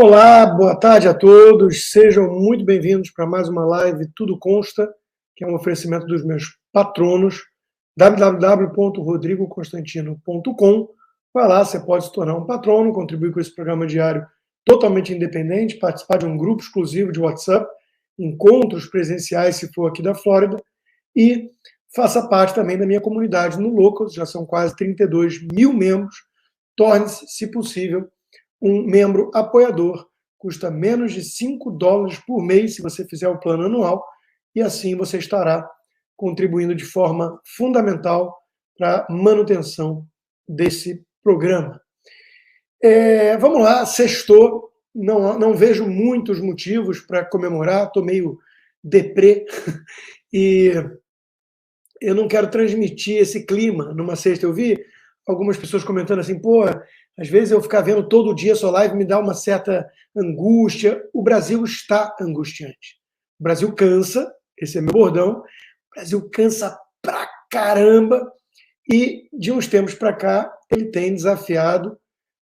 Olá, boa tarde a todos. Sejam muito bem-vindos para mais uma live Tudo Consta, que é um oferecimento dos meus patronos, www.rodrigoconstantino.com. Vai lá, você pode se tornar um patrono, contribuir com esse programa diário totalmente independente, participar de um grupo exclusivo de WhatsApp, encontros presenciais, se for aqui da Flórida, e faça parte também da minha comunidade no Locals, já são quase 32 mil membros. Torne-se, se possível, um membro apoiador. Custa menos de $5 por mês se você fizer o plano anual, e assim você estará contribuindo de forma fundamental para a manutenção desse programa. Vamos lá, sextou, não vejo muitos motivos para comemorar, estou meio deprê, e eu não quero transmitir esse clima numa sexta. Eu vi algumas pessoas comentando assim, pô, às vezes eu ficar vendo todo dia sua live me dá uma certa angústia. O Brasil está angustiante. O Brasil cansa, esse é meu bordão, o Brasil cansa pra caramba, e de uns tempos para cá ele tem desafiado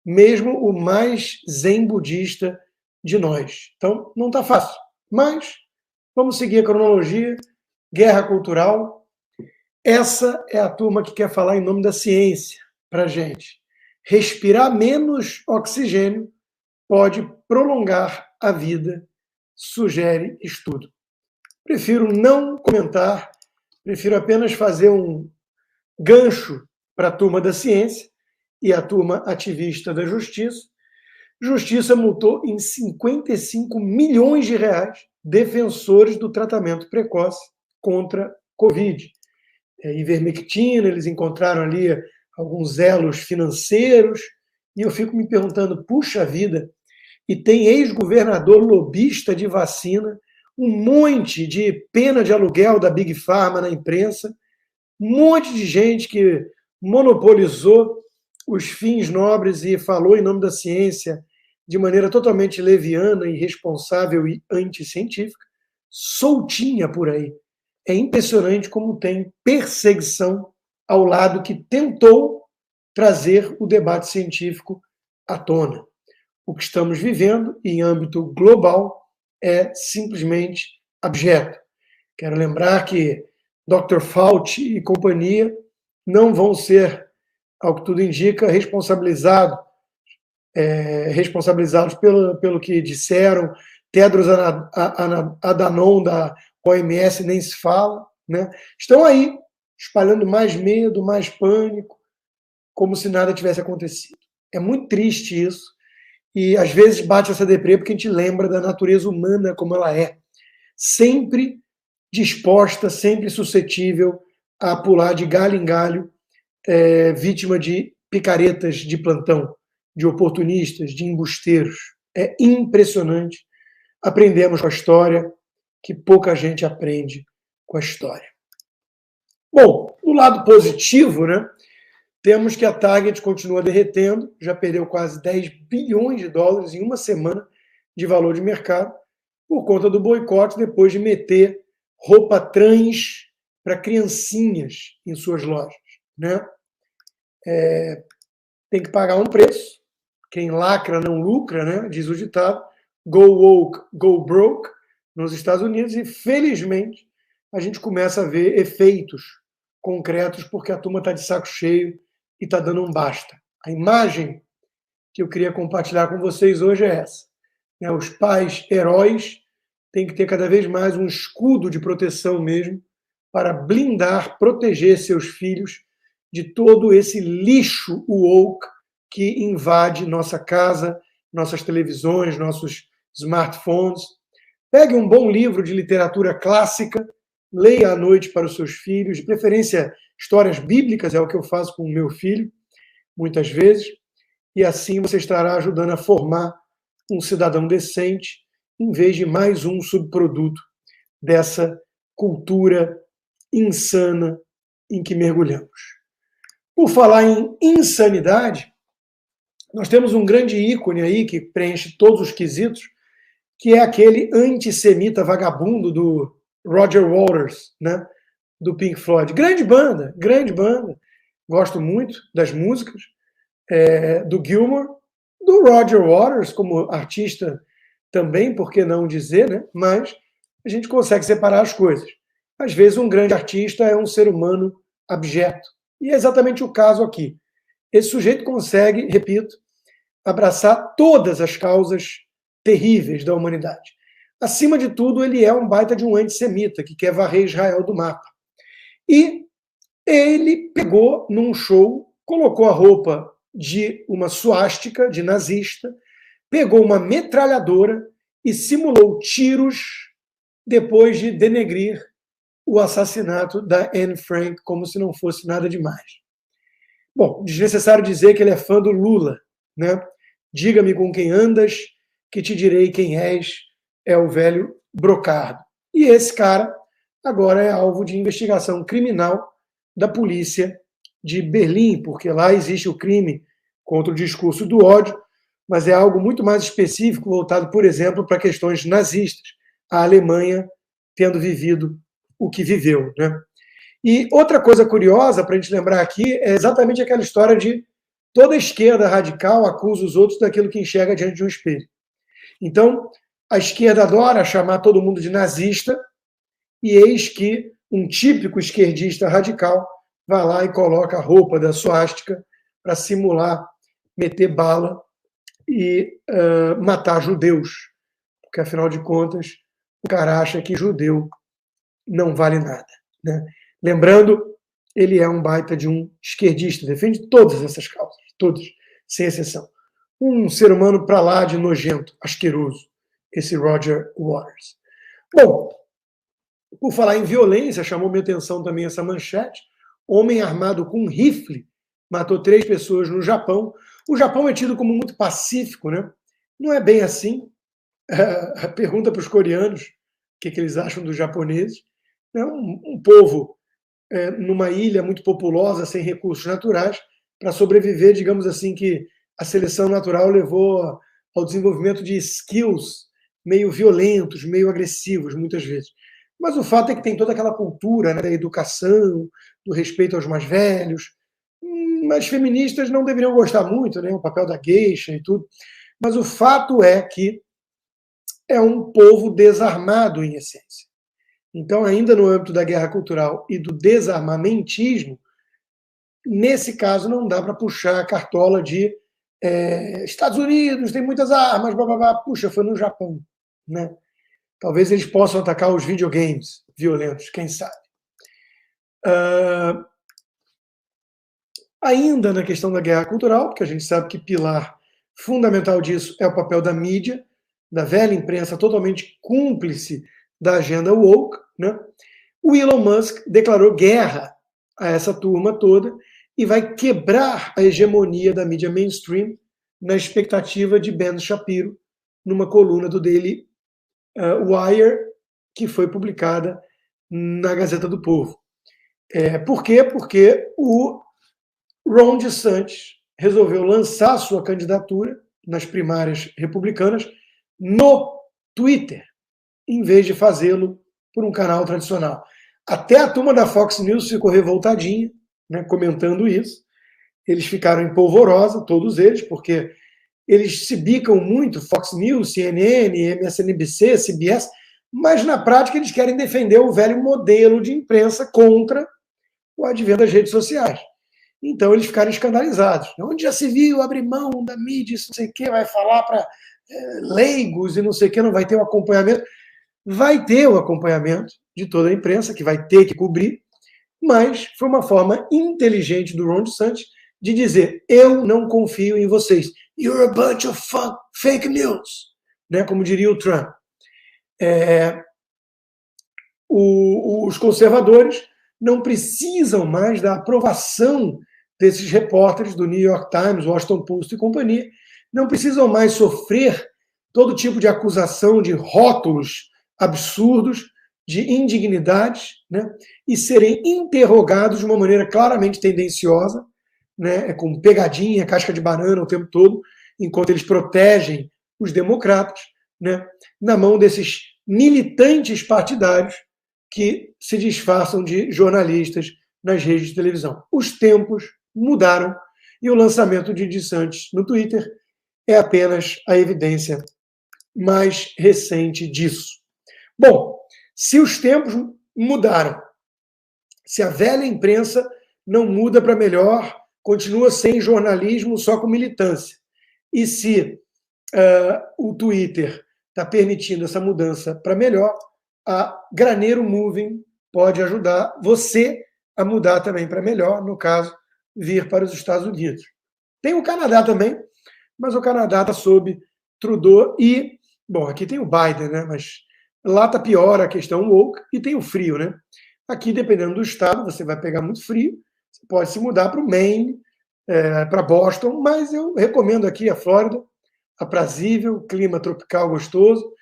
mesmo o mais zen budista de nós. Então, não está fácil, mas vamos seguir a cronologia. Guerra cultural. Essa é a turma que quer falar em nome da ciência para a gente. Respirar menos oxigênio pode prolongar a vida, sugere estudo. Prefiro não comentar, prefiro apenas fazer um gancho para a turma da ciência e a turma ativista da justiça. Justiça multou em 55 milhões de reais defensores do tratamento precoce contra Covid. Ivermectina, eles encontraram ali alguns elos financeiros, e eu fico me perguntando, puxa vida, e tem ex-governador lobista de vacina, um monte de pena de aluguel da Big Pharma na imprensa, um monte de gente que monopolizou os fins nobres e falou em nome da ciência de maneira totalmente leviana, irresponsável e anticientífica, soltinha por aí. É impressionante como tem perseguição ao lado que tentou trazer o debate científico à tona. O que estamos vivendo, em âmbito global, é simplesmente abjeto. Quero lembrar que Dr. Fauci e companhia não vão ser, ao que tudo indica, responsabilizados pelo que disseram. Tedros Adhanom da OMS nem se fala, né? Estão aí, espalhando mais medo, mais pânico, como se nada tivesse acontecido. É muito triste isso, e às vezes bate essa deprê porque a gente lembra da natureza humana como ela é, sempre disposta, sempre suscetível a pular de galho em galho, vítima de picaretas de plantão, de oportunistas, de embusteiros. É impressionante. Aprendemos com a história que pouca gente aprende com a história. Bom, no lado positivo, né, temos que a Target continua derretendo, já perdeu quase 10 bilhões de dólares em uma semana de valor de mercado, por conta do boicote, depois de meter roupa trans para criancinhas em suas lojas, né? Tem que pagar um preço. Quem lacra não lucra, né? Diz o ditado. Go woke, go broke, nos Estados Unidos, e felizmente a gente começa a ver efeitos concretos, porque a turma está de saco cheio e está dando um basta. A imagem que eu queria compartilhar com vocês hoje é essa. Os pais heróis têm que ter cada vez mais um escudo de proteção mesmo, para blindar, proteger seus filhos de todo esse lixo woke que invade nossa casa, nossas televisões, nossos smartphones. Pegue um bom livro de literatura clássica, leia à noite para os seus filhos, de preferência histórias bíblicas, é o que eu faço com o meu filho, muitas vezes, e assim você estará ajudando a formar um cidadão decente, em vez de mais um subproduto dessa cultura insana em que mergulhamos. Por falar em insanidade, nós temos um grande ícone aí que preenche todos os quesitos, que é aquele antissemita vagabundo do Roger Waters, né, do Pink Floyd. Grande banda, gosto muito das músicas, do Gilmour, do Roger Waters como artista também, por que não dizer, né? Mas a gente consegue separar as coisas. Às vezes um grande artista é um ser humano abjeto. E é exatamente o caso aqui. Esse sujeito consegue, repito, abraçar todas as causas terríveis da humanidade. Acima de tudo, ele é um baita de um antissemita, que quer varrer Israel do mapa. E ele pegou num show, colocou a roupa de uma suástica, de nazista, pegou uma metralhadora e simulou tiros depois de denegrir o assassinato da Anne Frank como se não fosse nada demais. Bom, desnecessário dizer que ele é fã do Lula, né? Diga-me com quem andas, que te direi quem és, é o velho Brocardo. E esse cara agora é alvo de investigação criminal da polícia de Berlim, porque lá existe o crime contra o discurso do ódio, mas é algo muito mais específico, voltado, por exemplo, para questões nazistas, a Alemanha tendo vivido o que viveu, né? E outra coisa curiosa para a gente lembrar aqui é exatamente aquela história de toda a esquerda radical acusa os outros daquilo que enxerga diante de um espelho. Então, a esquerda adora chamar todo mundo de nazista, e eis que um típico esquerdista radical vai lá e coloca a roupa da suástica para simular, meter bala e matar judeus. Porque, afinal de contas, o cara acha que judeu não vale nada, né? Lembrando, ele é um baita de um esquerdista, defende todas essas causas, todas, sem exceção. Um ser humano para lá de nojento, asqueroso, esse Roger Waters. Bom, por falar em violência, chamou minha atenção também essa manchete. Homem armado com um rifle matou 3 pessoas no Japão. O Japão é tido como muito pacífico, né? Não é bem assim. Pergunta para os coreanos o que eles acham dos japoneses. É um povo numa ilha muito populosa, sem recursos naturais, para sobreviver, digamos assim, que a seleção natural levou ao desenvolvimento de skills meio violentos, meio agressivos, muitas vezes. Mas o fato é que tem toda aquela cultura, né, da educação, do respeito aos mais velhos. As feministas não deveriam gostar muito, né, o papel da geisha e tudo. Mas o fato é que é um povo desarmado, em essência. Então, ainda no âmbito da guerra cultural e do desarmamentismo, nesse caso não dá para puxar a cartola de Estados Unidos tem muitas armas, blá, blá, blá. Puxa, foi no Japão, né? Talvez eles possam atacar os videogames violentos, quem sabe. Ainda na questão da guerra cultural, porque a gente sabe que pilar fundamental disso é o papel da mídia, da velha imprensa totalmente cúmplice da agenda woke, né? O Elon Musk declarou guerra a essa turma toda e vai quebrar a hegemonia da mídia mainstream na expectativa de Ben Shapiro, numa coluna do Daily Wire, que foi publicada na Gazeta do Povo. Por quê? Porque o Ron DeSantis resolveu lançar sua candidatura nas primárias republicanas no Twitter, em vez de fazê-lo por um canal tradicional. Até a turma da Fox News ficou revoltadinha, né, comentando isso. Eles ficaram em polvorosa, todos eles, porque eles se bicam muito, Fox News, CNN, MSNBC, CBS, mas na prática eles querem defender o velho modelo de imprensa contra o advento das redes sociais. Então eles ficaram escandalizados. Onde já se viu abrir mão da mídia, isso não sei o que, vai falar para leigos e não sei o que, não vai ter o acompanhamento. Vai ter o acompanhamento de toda a imprensa, que vai ter que cobrir, mas foi uma forma inteligente do Ron DeSantis de dizer: eu não confio em vocês. You're a bunch of fake news, né? Como diria o Trump. Os conservadores não precisam mais da aprovação desses repórteres do New York Times, Washington Post e companhia, não precisam mais sofrer todo tipo de acusação de rótulos absurdos, de indignidades, né, e serem interrogados de uma maneira claramente tendenciosa, né, com pegadinha, casca de banana o tempo todo, enquanto eles protegem os democratas, né, na mão desses militantes partidários que se disfarçam de jornalistas nas redes de televisão. Os tempos mudaram e o lançamento de DeSantis no Twitter é apenas a evidência mais recente disso. Bom, se os tempos mudaram, se a velha imprensa não muda para melhor, continua sem jornalismo, só com militância, e se o Twitter está permitindo essa mudança para melhor, a Graneiro Moving pode ajudar você a mudar também para melhor, no caso, vir para os Estados Unidos. Tem o Canadá também, mas o Canadá está sob Trudeau e, bom, aqui tem o Biden, né? Mas lá está pior a questão woke e tem o frio, né? Aqui, dependendo do estado, você vai pegar muito frio, você pode se mudar para o Maine, para Boston, mas eu recomendo aqui a Flórida, aprazível, clima tropical gostoso.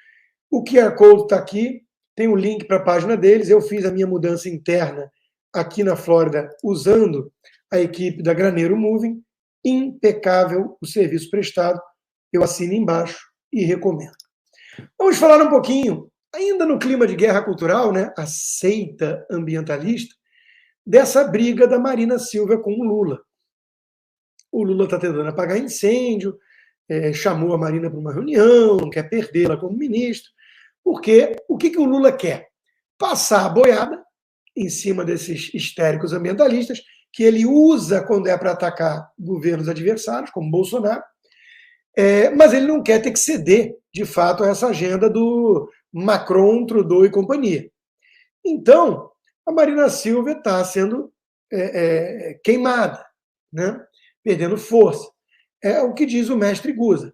O QR Code está aqui, tem o link para a página deles. Eu fiz a minha mudança interna aqui na Flórida usando a equipe da Graneiro Moving. Impecável o serviço prestado. Eu assino embaixo e recomendo. Vamos falar um pouquinho, ainda no clima de guerra cultural, né, a seita ambientalista, dessa briga da Marina Silva com o Lula. O Lula está tentando apagar incêndio, chamou a Marina para uma reunião, não quer perdê-la como ministro, porque o que o Lula quer? Passar a boiada em cima desses histéricos ambientalistas, que ele usa quando é para atacar governos adversários, como Bolsonaro, mas ele não quer ter que ceder, de fato, a essa agenda do Macron, Trudeau e companhia. Então, a Marina Silva está sendo queimada, né? Perdendo força. É o que diz o mestre Guzzo.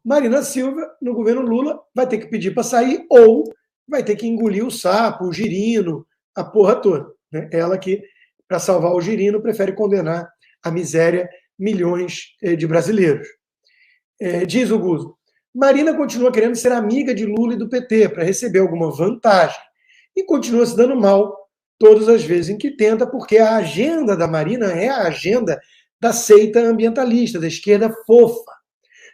Marina Silva, no governo Lula, vai ter que pedir para sair ou vai ter que engolir o sapo, o girino, a porra toda. Né? Ela que, para salvar o girino, prefere condenar à miséria milhões de brasileiros. Diz o Guzzo, Marina continua querendo ser amiga de Lula e do PT para receber alguma vantagem e continua se dando mal todas as vezes em que tenta, porque a agenda da Marina é a agenda da seita ambientalista, da esquerda fofa,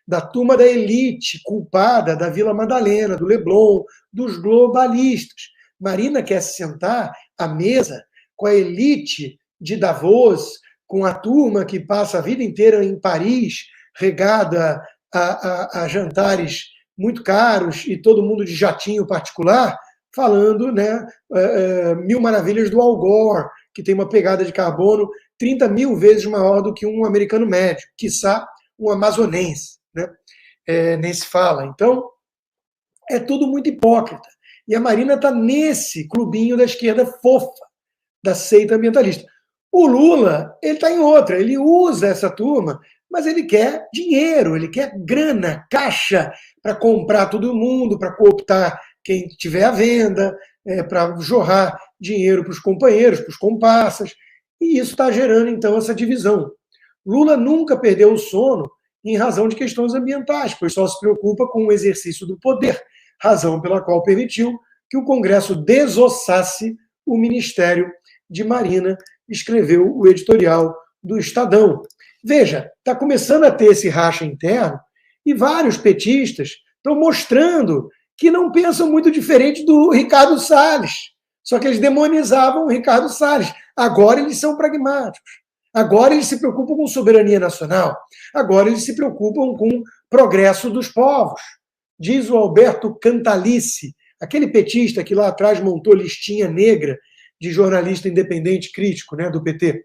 da turma da elite culpada da Vila Madalena, do Leblon, dos globalistas. Marina quer se sentar à mesa com a elite de Davos, com a turma que passa a vida inteira em Paris, regada a jantares muito caros e todo mundo de jatinho particular, falando, né, mil maravilhas do Al Gore, que tem uma pegada de carbono 30 mil vezes maior do que um americano médio, quiçá um amazonense, né? Nem se fala. Então, é tudo muito hipócrita. E a Marina está nesse clubinho da esquerda fofa, da seita ambientalista. O Lula, ele está em outra, ele usa essa turma, mas ele quer dinheiro, ele quer grana, caixa, para comprar todo mundo, para cooptar quem tiver à venda, para jorrar dinheiro para os companheiros, para os comparsas, e isso está gerando, então, essa divisão. Lula nunca perdeu o sono em razão de questões ambientais, pois só se preocupa com o exercício do poder, razão pela qual permitiu que o Congresso desossasse o Ministério de Marina, escreveu o editorial do Estadão. Veja, está começando a ter esse racha interno e vários petistas estão mostrando que não pensam muito diferente do Ricardo Salles. Só que eles demonizavam o Ricardo Salles. Agora eles são pragmáticos. Agora eles se preocupam com soberania nacional. Agora eles se preocupam com o progresso dos povos. Diz o Alberto Cantalice, aquele petista que lá atrás montou listinha negra de jornalista independente crítico, né, do PT.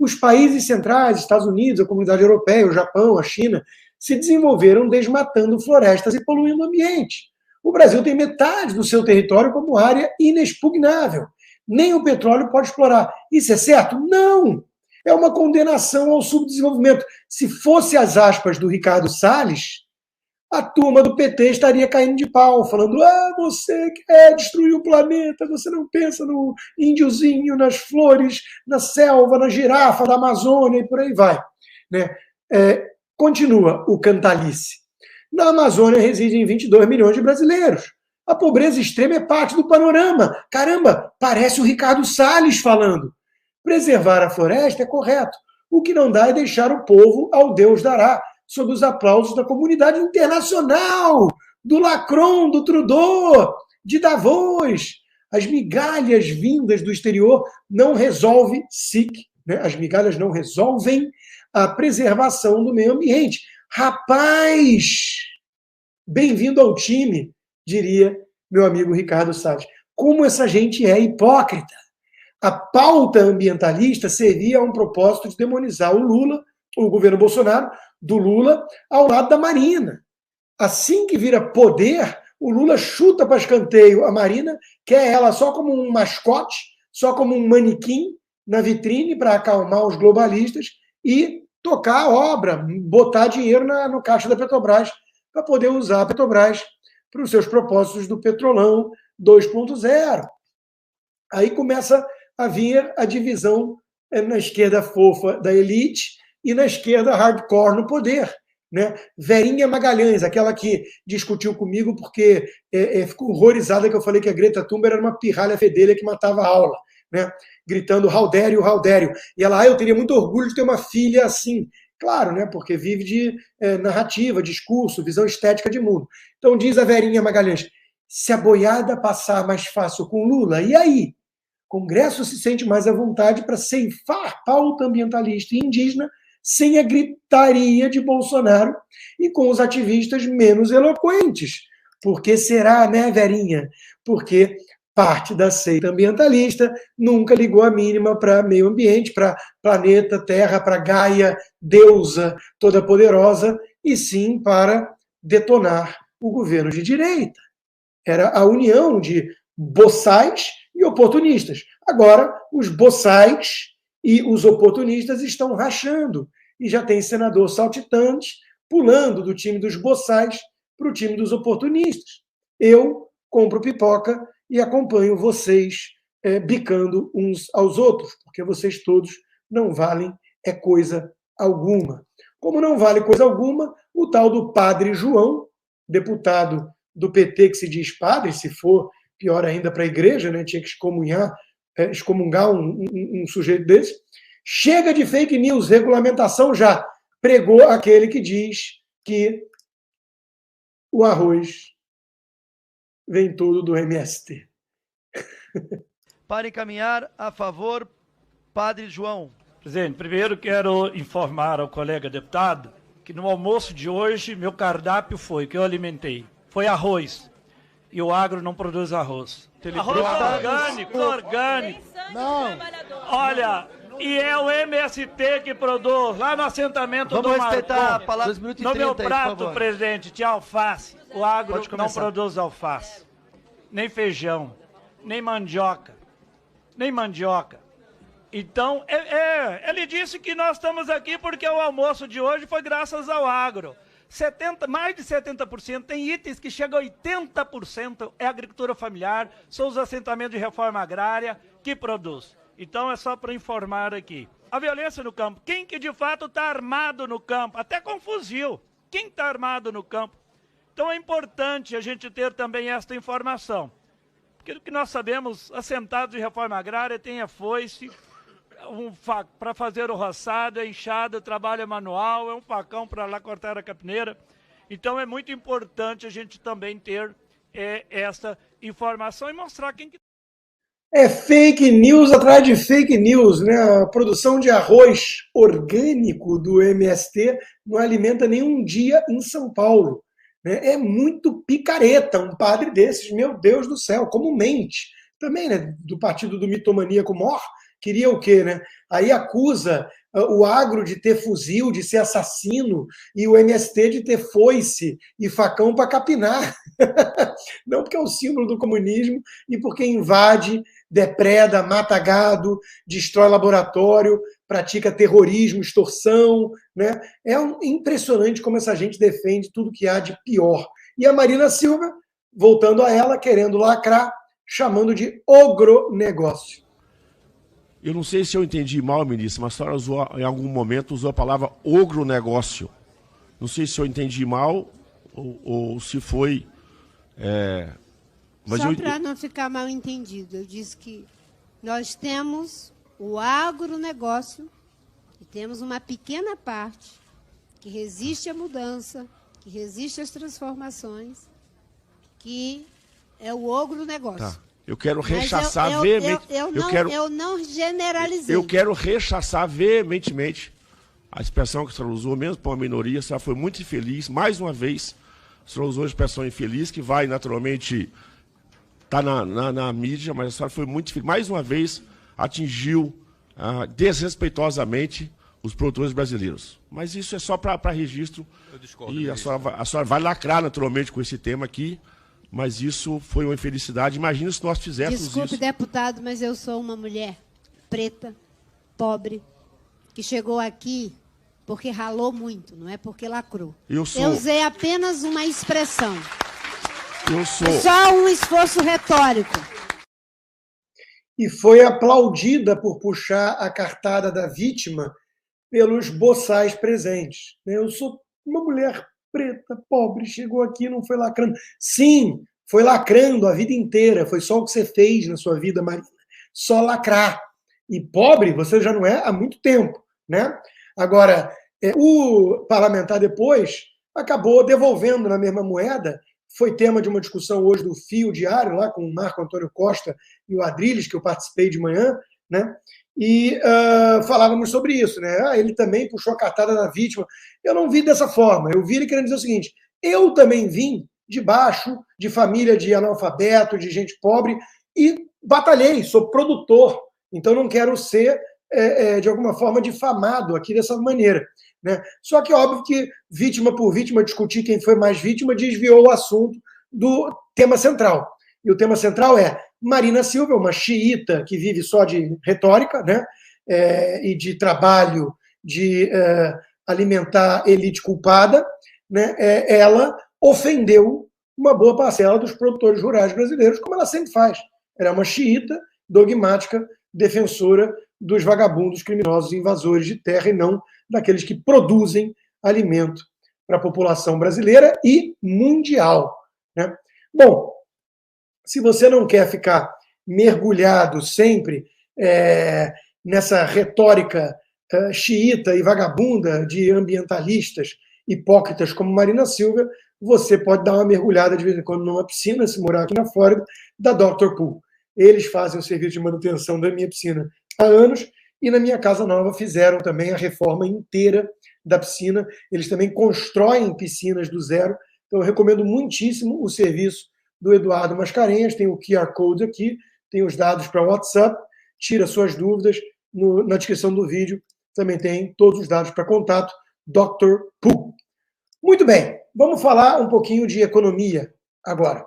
Os países centrais, Estados Unidos, a Comunidade Europeia, o Japão, a China, se desenvolveram desmatando florestas e poluindo o ambiente. O Brasil tem metade do seu território como área inexpugnável. Nem o petróleo pode explorar. Isso é certo? Não! É uma condenação ao subdesenvolvimento. Se fosse as aspas do Ricardo Salles, a turma do PT estaria caindo de pau, falando: você quer destruir o planeta, você não pensa no índiozinho, nas flores, na selva, na girafa da Amazônia e por aí vai. Né? Continua o Cantalice. Na Amazônia residem 22 milhões de brasileiros. A pobreza extrema é parte do panorama. Caramba, parece o Ricardo Salles falando. Preservar a floresta é correto. O que não dá é deixar o povo ao Deus dará, sob os aplausos da comunidade internacional, do Macron, do Trudeau, de Davos. As migalhas vindas do exterior não resolvem, né? As migalhas não resolvem a preservação do meio ambiente. Rapaz, bem-vindo ao time, diria meu amigo Ricardo Salles. Como essa gente é hipócrita. A pauta ambientalista servia a um propósito de demonizar o Lula, o governo Bolsonaro, do Lula, ao lado da Marina. Assim que vira poder, o Lula chuta para escanteio a Marina, quer ela só como um mascote, só como um manequim na vitrine para acalmar os globalistas e tocar a obra, botar dinheiro no caixa da Petrobras para poder usar a Petrobras para os seus propósitos do Petrolão 2.0. Aí começa a vir a divisão na esquerda fofa da elite e na esquerda hardcore no poder. Né? Verinha Magalhães, aquela que discutiu comigo porque ficou horrorizada que eu falei que a Greta Thunberg era uma pirralha fedelha que matava a aula, né? Gritando Raudério, Raudério. E ela, eu teria muito orgulho de ter uma filha assim. Claro, né? Porque vive de narrativa, discurso, visão estética de mundo. Então diz a Verinha Magalhães, se a boiada passar mais fácil com Lula, e aí? O Congresso se sente mais à vontade para ceifar pauta ambientalista e indígena sem a gritaria de Bolsonaro e com os ativistas menos eloquentes. Por que será, né, Verinha? Porque parte da seita ambientalista nunca ligou a mínima para meio ambiente, para planeta, Terra, para Gaia, deusa toda poderosa, e sim para detonar o governo de direita. Era a união de boçais e oportunistas. Agora, os boçais e os oportunistas estão rachando. E já tem senador saltitante pulando do time dos boçais para o time dos oportunistas. Eu compro pipoca e acompanho vocês bicando uns aos outros, porque vocês todos não valem coisa alguma. Como não vale coisa alguma, o tal do Padre João, deputado do PT que se diz padre, se for pior ainda para a igreja, né, tinha que excomungar um sujeito desse. Chega de fake news, regulamentação já. Pregou aquele que diz que o arroz vem todo do MST. Para encaminhar, a favor, Padre João. Presidente, primeiro quero informar ao colega deputado que no almoço de hoje meu cardápio que eu alimentei, foi arroz. E o agro não produz arroz. Arroz orgânico. Não. Olha, e é o MST que produz, lá no assentamento do Marcon. Respeitar a palavra. 2 minutos e 30, no meu prato, presidente, tinha alface. O agro não produz alface. Nem feijão, nem mandioca. Então, ele disse que nós estamos aqui porque o almoço de hoje foi graças ao agro. Mais de 70%, tem itens que chegam a 80%, é agricultura familiar, são os assentamentos de reforma agrária que produz. Então é só para informar aqui. A violência no campo, quem que de fato está armado no campo, até com fuzil, quem está armado no campo? Então é importante a gente ter também esta informação. Porque o que nós sabemos, assentados de reforma agrária tem a foice, para fazer o roçado, é enxada, trabalho manual, é um facão para lá cortar a capineira. Então é muito importante a gente também ter essa informação e mostrar quem que... É fake news atrás de fake news, né? A produção de arroz orgânico do MST não alimenta nenhum dia em São Paulo. Né? É muito picareta um padre desses, meu Deus do céu, como mente. Também, né, do partido do mitomaníaco mor, queria o quê, né? Aí acusa o agro de ter fuzil, de ser assassino, e o MST de ter foice e facão para capinar. Não porque é o símbolo do comunismo e porque invade, depreda, mata gado, destrói laboratório, pratica terrorismo, extorsão. Né? É impressionante como essa gente defende tudo que há de pior. E a Marina Silva, voltando a ela, querendo lacrar, chamando de ogronegócio. Eu não sei se eu entendi mal, ministro, mas a senhora usou, em algum momento usou a palavra ogronegócio. Não sei se eu entendi mal ou se foi... Mas só para não ficar mal entendido, eu disse que nós temos o agronegócio e temos uma pequena parte que resiste à mudança, que resiste às transformações, que é o agronegócio. Tá. Eu quero rechaçar veementemente. Eu não generalizei. Eu quero rechaçar veementemente A expressão que a senhora usou, mesmo para uma minoria, a senhora foi muito infeliz. Mais uma vez, a senhora usou a expressão infeliz, que vai naturalmente estar na mídia, mas a senhora foi muito infeliz. Mais uma vez, atingiu desrespeitosamente os produtores brasileiros. Mas isso é só para registro. Eu discordo. E a senhora vai lacrar naturalmente com esse tema aqui, mas isso foi uma infelicidade. Imagina se nós fizéssemos isso. Desculpe, deputado, mas eu sou uma mulher preta, pobre, que chegou aqui porque ralou muito, não é porque lacrou. Eu usei apenas uma expressão. Só um esforço retórico. E foi aplaudida por puxar a cartada da vítima pelos boçais presentes. Eu sou uma mulher preta, pobre, chegou aqui e não foi lacrando. Sim, foi lacrando a vida inteira. Foi só o que você fez na sua vida, Marina. Só lacrar. E pobre você já não é há muito tempo, né? Agora, o parlamentar depois acabou devolvendo na mesma moeda. Foi tema de uma discussão hoje do Fio Diário, lá com o Marco Antônio Costa e o Adriles, que eu participei de manhã, né? E falávamos sobre isso, né? Ele também puxou a cartada da vítima. Eu não vi dessa forma. Eu vi ele querendo dizer o seguinte: eu também vim de baixo, de família de analfabeto, de gente pobre, e batalhei, sou produtor. Então não quero ser, de alguma forma, difamado aqui dessa maneira, né? Só que é óbvio que, vítima por vítima, discutir quem foi mais vítima desviou o assunto do tema central. E o tema central é Marina Silva, uma xiita que vive só de retórica, né? E de trabalho de alimentar elite culpada, né? Ela ofendeu uma boa parcela dos produtores rurais brasileiros, como ela sempre faz. Ela é uma xiita dogmática, defensora dos vagabundos criminosos invasores de terra e não daqueles que produzem alimento para a população brasileira e mundial, né? Bom, se você não quer ficar mergulhado sempre nessa retórica xiita e vagabunda de ambientalistas hipócritas como Marina Silva, você pode dar uma mergulhada de vez em quando numa piscina, se morar aqui na Flórida, da Dr. Pool. Eles fazem o serviço de manutenção da minha piscina há anos e na minha casa nova fizeram também a reforma inteira da piscina. Eles também constroem piscinas do zero. Então eu recomendo muitíssimo o serviço do Eduardo Mascarenhas. Tem o QR Code aqui, tem os dados para o WhatsApp. Tira suas dúvidas. Na descrição do vídeo também tem todos os dados para contato. Dr. Pool. Muito bem, vamos falar um pouquinho de economia agora.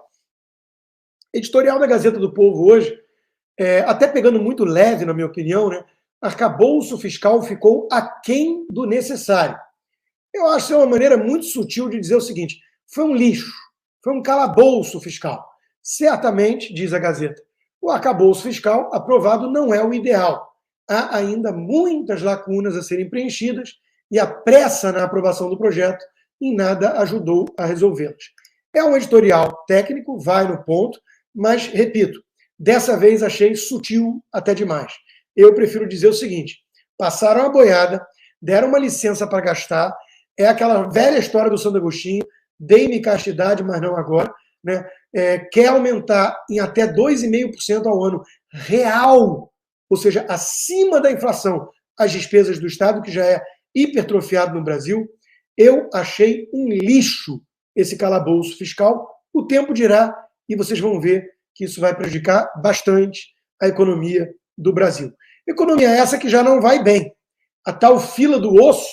Editorial da Gazeta do Povo hoje, até pegando muito leve, na minha opinião, né? Arcabouço fiscal ficou aquém do necessário. Eu acho que é uma maneira muito sutil de dizer o seguinte: foi um lixo, foi um calabouço fiscal. Certamente, diz a Gazeta, o arcabouço fiscal aprovado não é o ideal. Há ainda muitas lacunas a serem preenchidas e a pressa na aprovação do projeto em nada ajudou a resolvê-las. É um editorial técnico, vai no ponto, mas, repito, dessa vez achei sutil até demais. Eu prefiro dizer o seguinte: passaram a boiada, deram uma licença para gastar, é aquela velha história do Santo Agostinho, dei-me castidade, mas não agora, né? Quer aumentar em até 2,5% ao ano real, ou seja, acima da inflação, as despesas do Estado, que já é hipertrofiado no Brasil. Eu achei um lixo esse calabouço fiscal. O tempo dirá e vocês vão ver que isso vai prejudicar bastante a economia do Brasil. Economia essa que já não vai bem. A tal fila do osso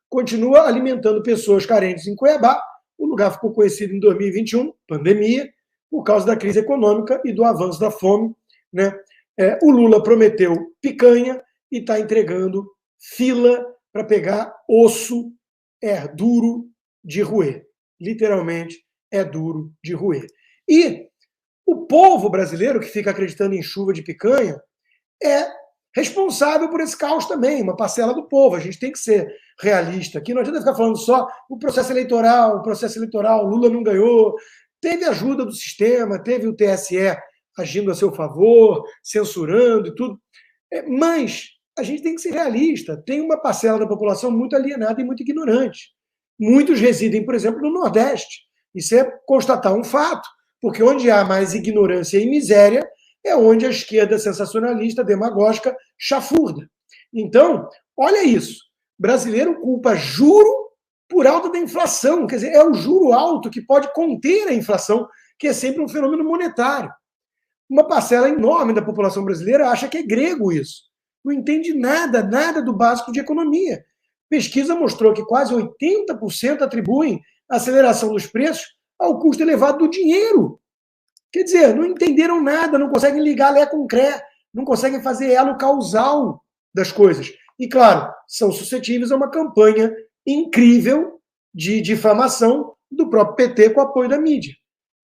continua alimentando pessoas carentes em Cuiabá. O lugar ficou conhecido em 2021, pandemia, por causa da crise econômica e do avanço da fome, né? O Lula prometeu picanha e está entregando fila para pegar osso. É duro de roer. Literalmente, é duro de roer. E o povo brasileiro, que fica acreditando em chuva de picanha, é responsável por esse caos também, uma parcela do povo. A gente tem que ser realista aqui. Não adianta ficar falando só o processo eleitoral, Lula não ganhou. Teve ajuda do sistema, teve o TSE agindo a seu favor, censurando e tudo. Mas a gente tem que ser realista. Tem uma parcela da população muito alienada e muito ignorante. Muitos residem, por exemplo, no Nordeste. Isso é constatar um fato, porque onde há mais ignorância e miséria é onde a esquerda sensacionalista, demagógica, chafurda. Então, olha isso. brasileiro culpa juro por alta da inflação. Quer dizer, é o juro alto que pode conter a inflação, que é sempre um fenômeno monetário. Uma parcela enorme da população brasileira acha que é grego isso. Não entende nada do básico de economia. Pesquisa mostrou que quase 80% atribuem a aceleração dos preços ao custo elevado do dinheiro. Quer dizer, não entenderam nada, não conseguem ligar Lé com Cré, não conseguem fazer elo causal das coisas. E, claro, são suscetíveis a uma campanha incrível de difamação do próprio PT com apoio da mídia.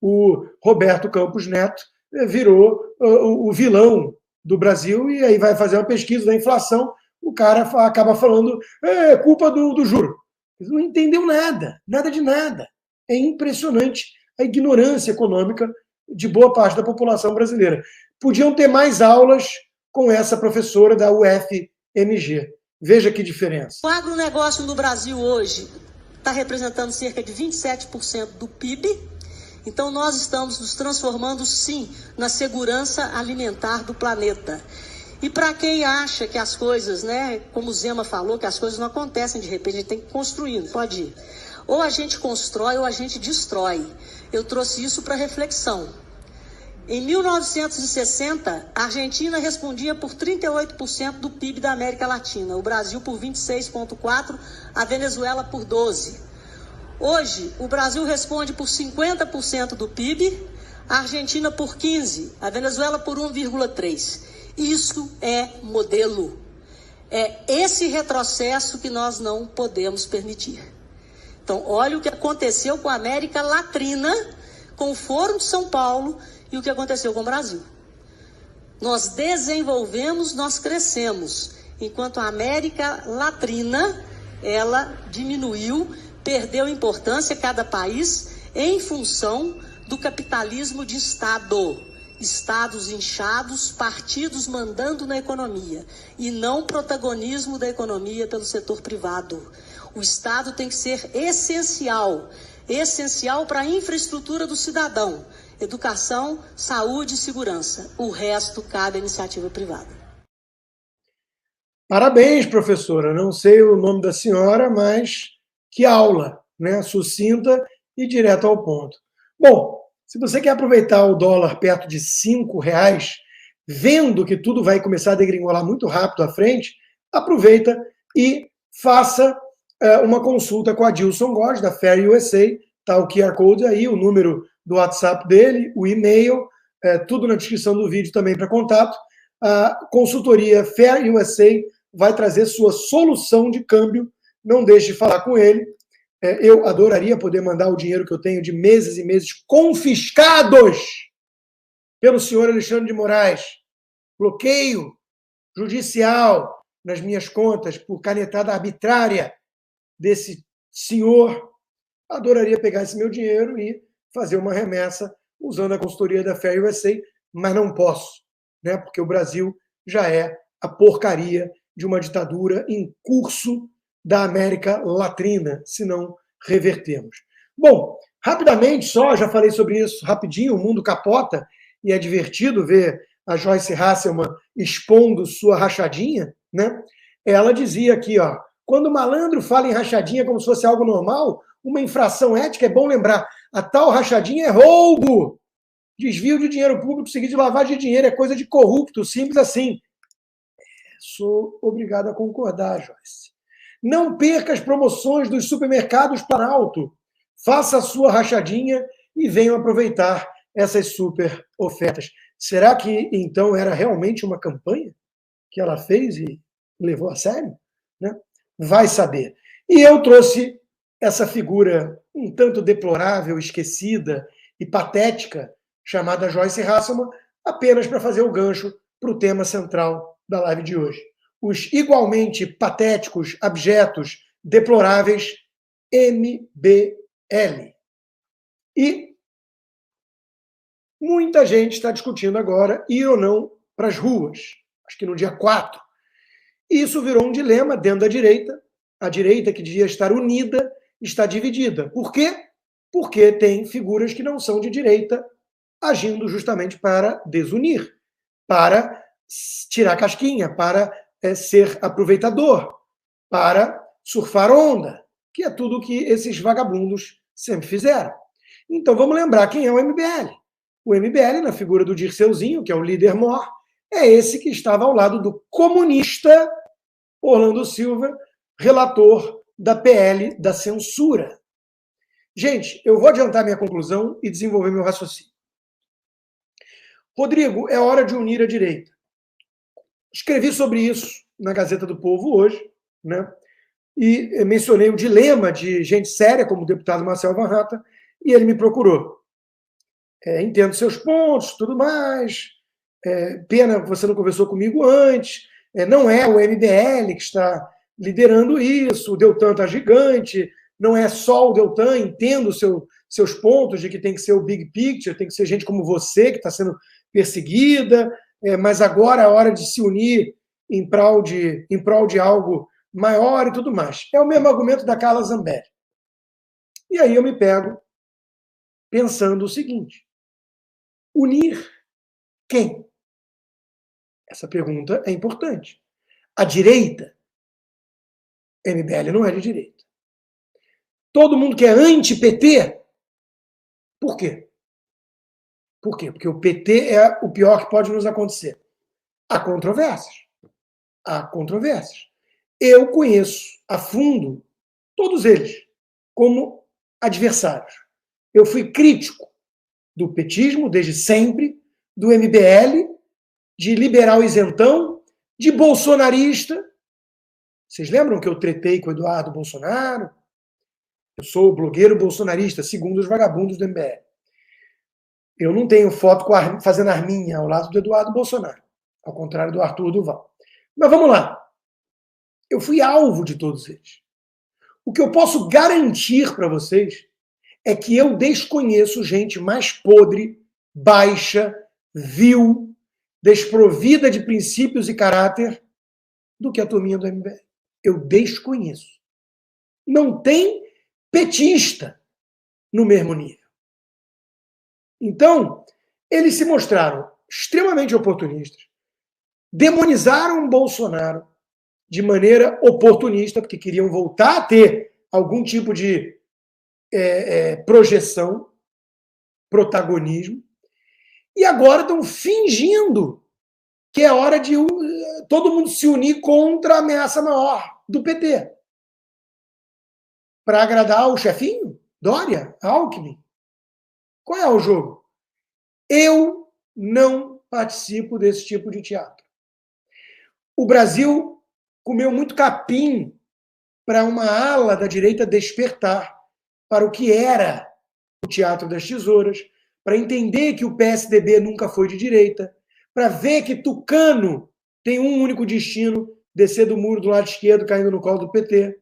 O Roberto Campos Neto virou o vilão do Brasil e aí vai fazer uma pesquisa da inflação, o cara acaba falando é culpa do juro. Não entendeu nada de nada. É impressionante a ignorância econômica de boa parte da população brasileira. Podiam ter mais aulas com essa professora da UFMG. Veja que diferença. O agronegócio no Brasil hoje está representando cerca de 27% do PIB. Então nós estamos nos transformando, sim, na segurança alimentar do planeta. E para quem acha que as coisas, né, como o Zema falou, que as coisas não acontecem de repente, a gente tem que construir, não pode ir. Ou a gente constrói ou a gente destrói. Eu trouxe isso para reflexão. Em 1960, a Argentina respondia por 38% do PIB da América Latina, o Brasil por 26,4%, a Venezuela por 12%. Hoje, o Brasil responde por 50% do PIB, a Argentina por 15%, a Venezuela por 1,3%. Isso é modelo. É esse retrocesso que nós não podemos permitir. Então, olha o que aconteceu com a América Latina, com o Fórum de São Paulo e o que aconteceu com o Brasil. Nós desenvolvemos, nós crescemos, enquanto a América Latina, ela diminuiu, perdeu importância, cada país, em função do capitalismo de Estado. Estados inchados, partidos mandando na economia, e não protagonismo da economia pelo setor privado. O Estado tem que ser essencial para a infraestrutura do cidadão. Educação, saúde e segurança. O resto cabe à iniciativa privada. Parabéns, professora. Não sei o nome da senhora, mas que aula, né? Sucinta e direto ao ponto. Bom, se você quer aproveitar o dólar perto de R$5, vendo que tudo vai começar a degringolar muito rápido à frente, aproveita e faça uma consulta com a Dilson Góes, da Fair USA. Está o QR Code aí, o número do WhatsApp dele, o e-mail, tudo na descrição do vídeo também para contato. A consultoria Fair USA vai trazer sua solução de câmbio. Não deixe de falar com ele. Eu adoraria poder mandar o dinheiro que eu tenho de meses e meses confiscados pelo senhor Alexandre de Moraes. Bloqueio judicial nas minhas contas por canetada arbitrária desse senhor. Adoraria pegar esse meu dinheiro e fazer uma remessa usando a consultoria da Fair USA, mas não posso, né? Porque o Brasil já é a porcaria de uma ditadura em curso da América Latina, se não revertermos. Bom, rapidamente só, já falei sobre isso rapidinho, o mundo capota, e é divertido ver a Joyce Hasselman expondo sua rachadinha, né? Ela dizia aqui, ó, quando o malandro fala em rachadinha como se fosse algo normal, uma infração ética, é bom lembrar, a tal rachadinha é roubo, desvio de dinheiro público seguido de lavagem de dinheiro, é coisa de corrupto, simples assim. Sou obrigado a concordar, Joyce. Não perca as promoções dos supermercados Planalto. Faça a sua rachadinha e venham aproveitar essas super ofertas. Será que, então, era realmente uma campanha que ela fez e levou a sério? Né? Vai saber. E eu trouxe essa figura um tanto deplorável, esquecida e patética, chamada Joyce Hasselman, apenas para fazer o gancho para o tema central da live de hoje. Os igualmente patéticos, abjetos, deploráveis MBL. E muita gente está discutindo agora ir ou não para as ruas, acho que no dia 4. E isso virou um dilema dentro da direita. A direita, que devia estar unida, está dividida. Por quê? Porque tem figuras que não são de direita agindo justamente para desunir, para tirar casquinha, para ser aproveitador, para surfar onda, que é tudo que esses vagabundos sempre fizeram. Então vamos lembrar quem é o MBL. O MBL, na figura do Dirceuzinho, que é o líder mor, é esse que estava ao lado do comunista Orlando Silva, relator da PL da censura. Gente, eu vou adiantar minha conclusão e desenvolver meu raciocínio. Rodrigo, é hora de unir a direita. Escrevi sobre isso na Gazeta do Povo hoje, né? E mencionei o dilema de gente séria, como o deputado Marcel Van Hatten, e ele me procurou. Entendo seus pontos, tudo mais. Pena que você não conversou comigo antes. Não é o MBL que está liderando isso, o Deltan está gigante, não é só o Deltan, entendo seus pontos de que tem que ser o big picture, tem que ser gente como você que está sendo perseguida, mas agora é a hora de se unir em prol de algo maior e tudo mais. É o mesmo argumento da Carla Zambelli. E aí eu me pego pensando o seguinte: unir quem? Essa pergunta é importante. A direita? MBL não é de direita. Todo mundo que é anti-PT? Por quê? Por quê? Porque o PT é o pior que pode nos acontecer. Há controvérsias. Há controvérsias. Eu conheço a fundo todos eles como adversários. Eu fui crítico do petismo desde sempre, do MBL, de liberal isentão, de bolsonarista. Vocês lembram que eu tretei com o Eduardo Bolsonaro? Eu sou blogueiro bolsonarista, segundo os vagabundos do MBL. Eu não tenho foto fazendo arminha ao lado do Eduardo Bolsonaro, ao contrário do Arthur Duval. Mas vamos lá. Eu fui alvo de todos eles. O que eu posso garantir para vocês é que eu desconheço gente mais podre, baixa, vil, desprovida de princípios e caráter do que a turminha do MBL. Eu desconheço. Não tem petista no mesmo nível. Então, eles se mostraram extremamente oportunistas, demonizaram o Bolsonaro de maneira oportunista, porque queriam voltar a ter algum tipo de projeção, protagonismo, e agora estão fingindo que é hora de todo mundo se unir contra a ameaça maior do PT. Para agradar o chefinho? Dória? Alckmin? Qual é o jogo? Eu não participo desse tipo de teatro. O Brasil comeu muito capim para uma ala da direita despertar para o que era o Teatro das Tesouras, para entender que o PSDB nunca foi de direita, para ver que Tucano tem um único destino, descer do muro do lado esquerdo, caindo no colo do PT,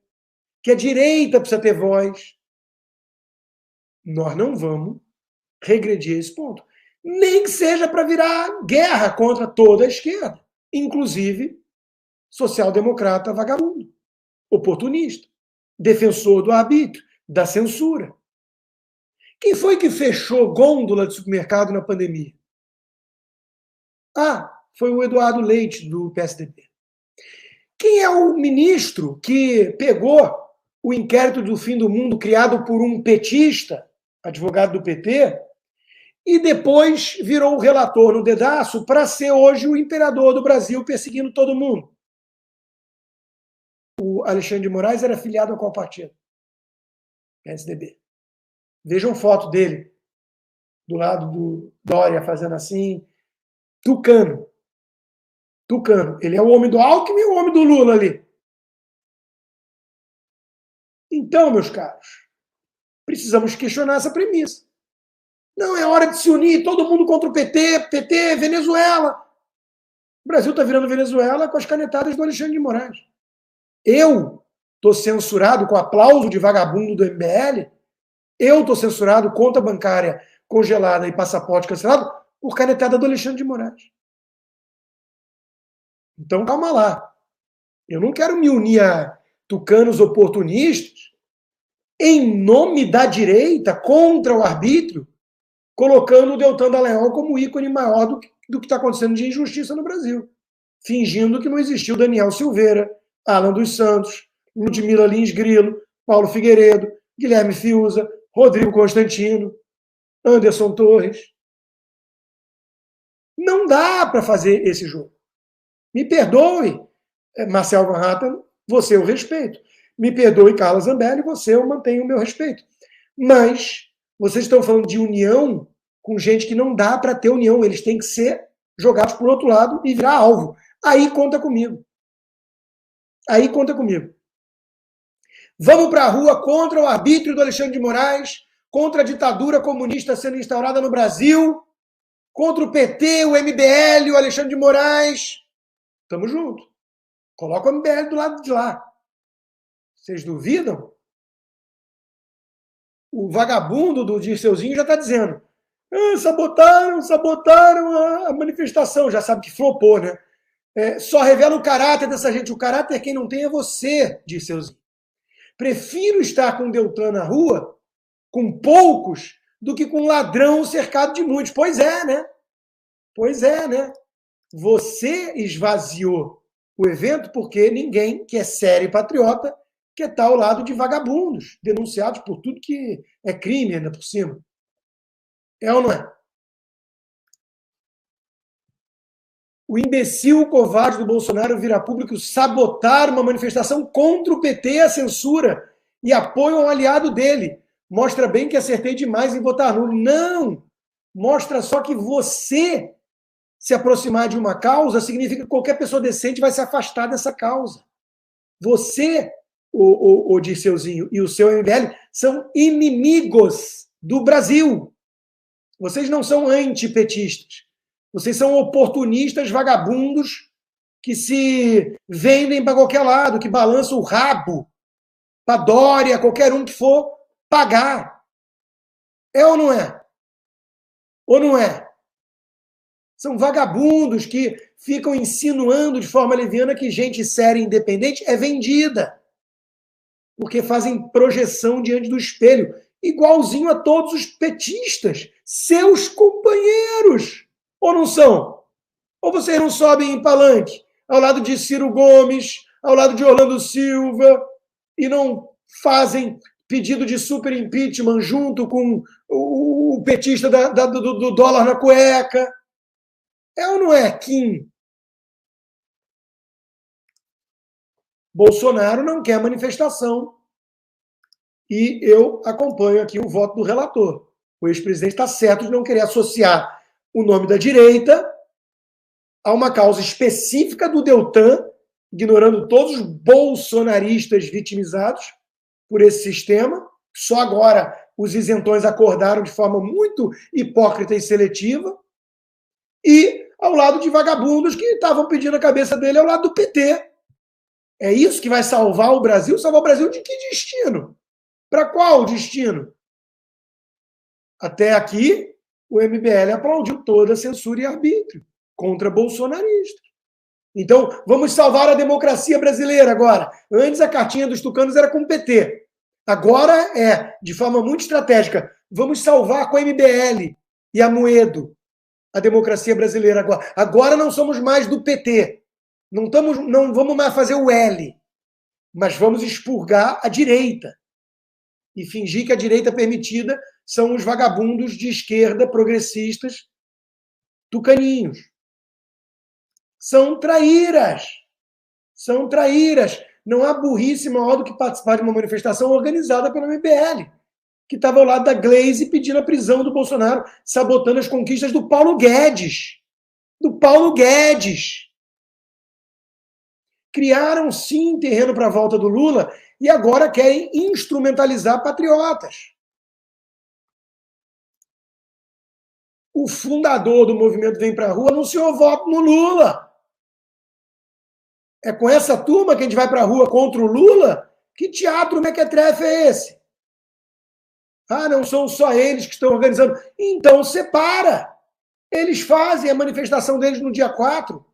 que a direita precisa ter voz. Nós não vamos regredir esse ponto. Nem que seja para virar guerra contra toda a esquerda, inclusive social-democrata vagabundo, oportunista, defensor do arbítrio, da censura. Quem foi que fechou gôndola de supermercado na pandemia? Foi o Eduardo Leite, do PSDB. Quem é o ministro que pegou o inquérito do fim do mundo criado por um petista, advogado do PT, e depois virou o relator no dedaço para ser hoje o imperador do Brasil, perseguindo todo mundo? O Alexandre de Moraes era filiado a qual partido? PSDB. Vejam foto dele do lado do Dória fazendo assim. Tucano. Ele é o homem do Alckmin e o homem do Lula ali. Então, meus caros, precisamos questionar essa premissa. Não, é hora de se unir, todo mundo contra o PT, Venezuela. O Brasil está virando Venezuela com as canetadas do Alexandre de Moraes. Eu estou censurado com aplauso de vagabundo do MBL. Eu estou censurado, conta bancária congelada e passaporte cancelado por canetada do Alexandre de Moraes. Então, calma lá. Eu não quero me unir a tucanos oportunistas em nome da direita contra o arbítrio, colocando o Deltan Dallagnol como ícone maior do que está acontecendo de injustiça no Brasil, fingindo que não existiu Daniel Silveira, Alan dos Santos, Ludmila Lins Grilo, Paulo Figueiredo, Guilherme Fiuza, Rodrigo Constantino, Anderson Torres. Não dá para fazer esse jogo. Me perdoe, Marcel Van Hatten, você eu respeito. Me perdoe, Carla Zambelli, você eu mantenho o meu respeito. Mas vocês estão falando de união com gente que não dá para ter união. Eles têm que ser jogados por outro lado e virar alvo. Aí conta comigo. Aí conta comigo. Vamos para a rua contra o arbítrio do Alexandre de Moraes, contra a ditadura comunista sendo instaurada no Brasil, contra o PT, o MBL, o Alexandre de Moraes. Tamo junto. Coloca o MBL do lado de lá. Vocês duvidam? O vagabundo do Dirceuzinho já está dizendo: sabotaram a manifestação. Já sabe que flopou, né? Só revela o caráter dessa gente. O caráter quem não tem é você, Dirceuzinho. Prefiro estar com o Deltan na rua, com poucos, do que com um ladrão cercado de muitos. Pois é, né? Pois é, né? Você esvaziou o evento porque ninguém que é sério e patriota quer estar ao lado de vagabundos, denunciados por tudo que é crime ainda por cima. É ou não é? O imbecil covarde do Bolsonaro vira público sabotar uma manifestação contra o PT e a censura e apoio a um aliado dele. Mostra bem que acertei demais em votar nulo. Não! Mostra só que você se aproximar de uma causa significa que qualquer pessoa decente vai se afastar dessa causa. Você, o Dirceuzinho, e o seu MBL são inimigos do Brasil. Vocês não são antipetistas. Vocês são oportunistas vagabundos que se vendem para qualquer lado, que balançam o rabo para Dória, qualquer um que for pagar. É ou não é? Ou não é? São vagabundos que ficam insinuando de forma leviana que gente séria e independente é vendida. Porque fazem projeção diante do espelho, igualzinho a todos os petistas, seus companheiros. Ou não são? Ou vocês não sobem em palanque ao lado de Ciro Gomes, ao lado de Orlando Silva, e não fazem pedido de super impeachment junto com o petista do dólar na cueca? É ou não é, Kim? Bolsonaro não quer manifestação. E eu acompanho aqui o voto do relator. O ex-presidente está certo de não querer associar o nome da direita a uma causa específica do Deltan, ignorando todos os bolsonaristas vitimizados por esse sistema. Só agora os isentões acordaram de forma muito hipócrita e seletiva. E ao lado de vagabundos que estavam pedindo a cabeça dele ao lado do PT. É isso que vai salvar o Brasil? Salvar o Brasil de que destino? Para qual destino? Até aqui, o MBL aplaudiu toda a censura e arbítrio contra bolsonaristas. Então, vamos salvar a democracia brasileira agora. Antes, a cartinha dos tucanos era com o PT. Agora de forma muito estratégica, vamos salvar com a MBL e a Moedo a democracia brasileira agora. Agora não somos mais do PT. Não vamos mais fazer o L, mas vamos expurgar a direita e fingir que a direita permitida são os vagabundos de esquerda progressistas tucaninhos. São traíras. São traíras. Não há burrice maior do que participar de uma manifestação organizada pelo MBL, que estava ao lado da Glaze pedindo a prisão do Bolsonaro, sabotando as conquistas do Paulo Guedes. Do Paulo Guedes. Criaram, sim, terreno para a volta do Lula e agora querem instrumentalizar patriotas. O fundador do movimento Vem Pra Rua anunciou voto no Lula. É com essa turma que a gente vai para a rua contra o Lula? Que teatro mequetrefe é esse? Ah, não são só eles que estão organizando. Então separa. Eles fazem a manifestação deles no dia 4,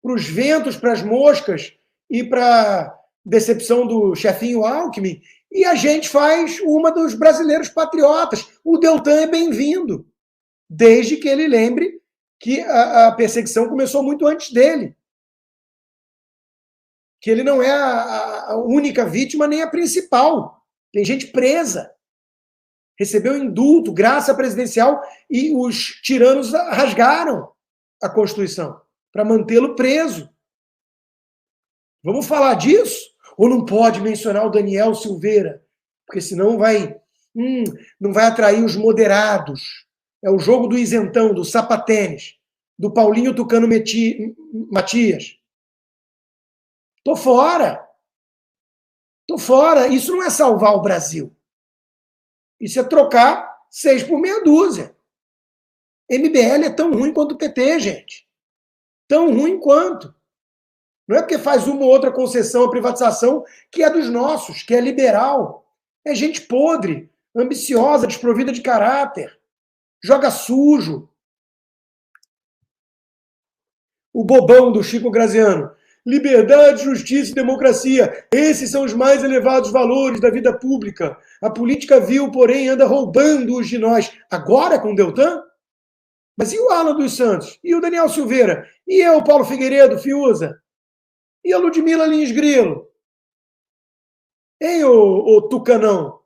para os ventos, para as moscas e para a decepção do chefinho Alckmin, e a gente faz uma dos brasileiros patriotas. O Deltan é bem-vindo, desde que ele lembre que a perseguição começou muito antes dele. que ele não é a única vítima nem a principal. Tem gente presa. Recebeu indulto, graça presidencial, e os tiranos rasgaram a Constituição para mantê-lo preso. Vamos falar disso? Ou não pode mencionar o Daniel Silveira? Porque senão não vai atrair os moderados. É o jogo do isentão, do sapatênis, do Paulinho Tucano Matias. Tô fora. Isso não é salvar o Brasil. Isso é trocar 6 por meia dúzia. MBL é tão ruim quanto o PT, gente. Tão ruim quanto. Não é porque faz uma ou outra concessão à privatização que é dos nossos, que é liberal. É gente podre, ambiciosa, desprovida de caráter. Joga sujo. O bobão do Chico Graziano. Liberdade, justiça e democracia. Esses são os mais elevados valores da vida pública. A política vil, porém, anda roubando-os de nós. Agora com o Deltan? Mas e o Alan dos Santos? E o Daniel Silveira? E eu, Paulo Figueiredo, Fiuza? E a Ludmila Lins Grilo? Hein, ô Tucanão?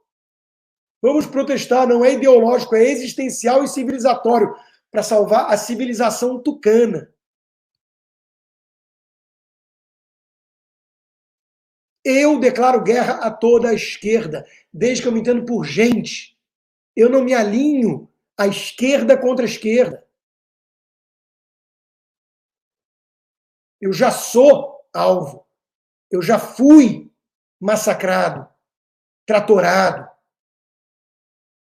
Vamos protestar, não é ideológico, é existencial e civilizatório para salvar a civilização tucana. Eu declaro guerra a toda a esquerda, desde que eu me entendo por gente. Eu não me alinho à esquerda contra a esquerda. Eu já sou alvo. Eu já fui massacrado, tratorado.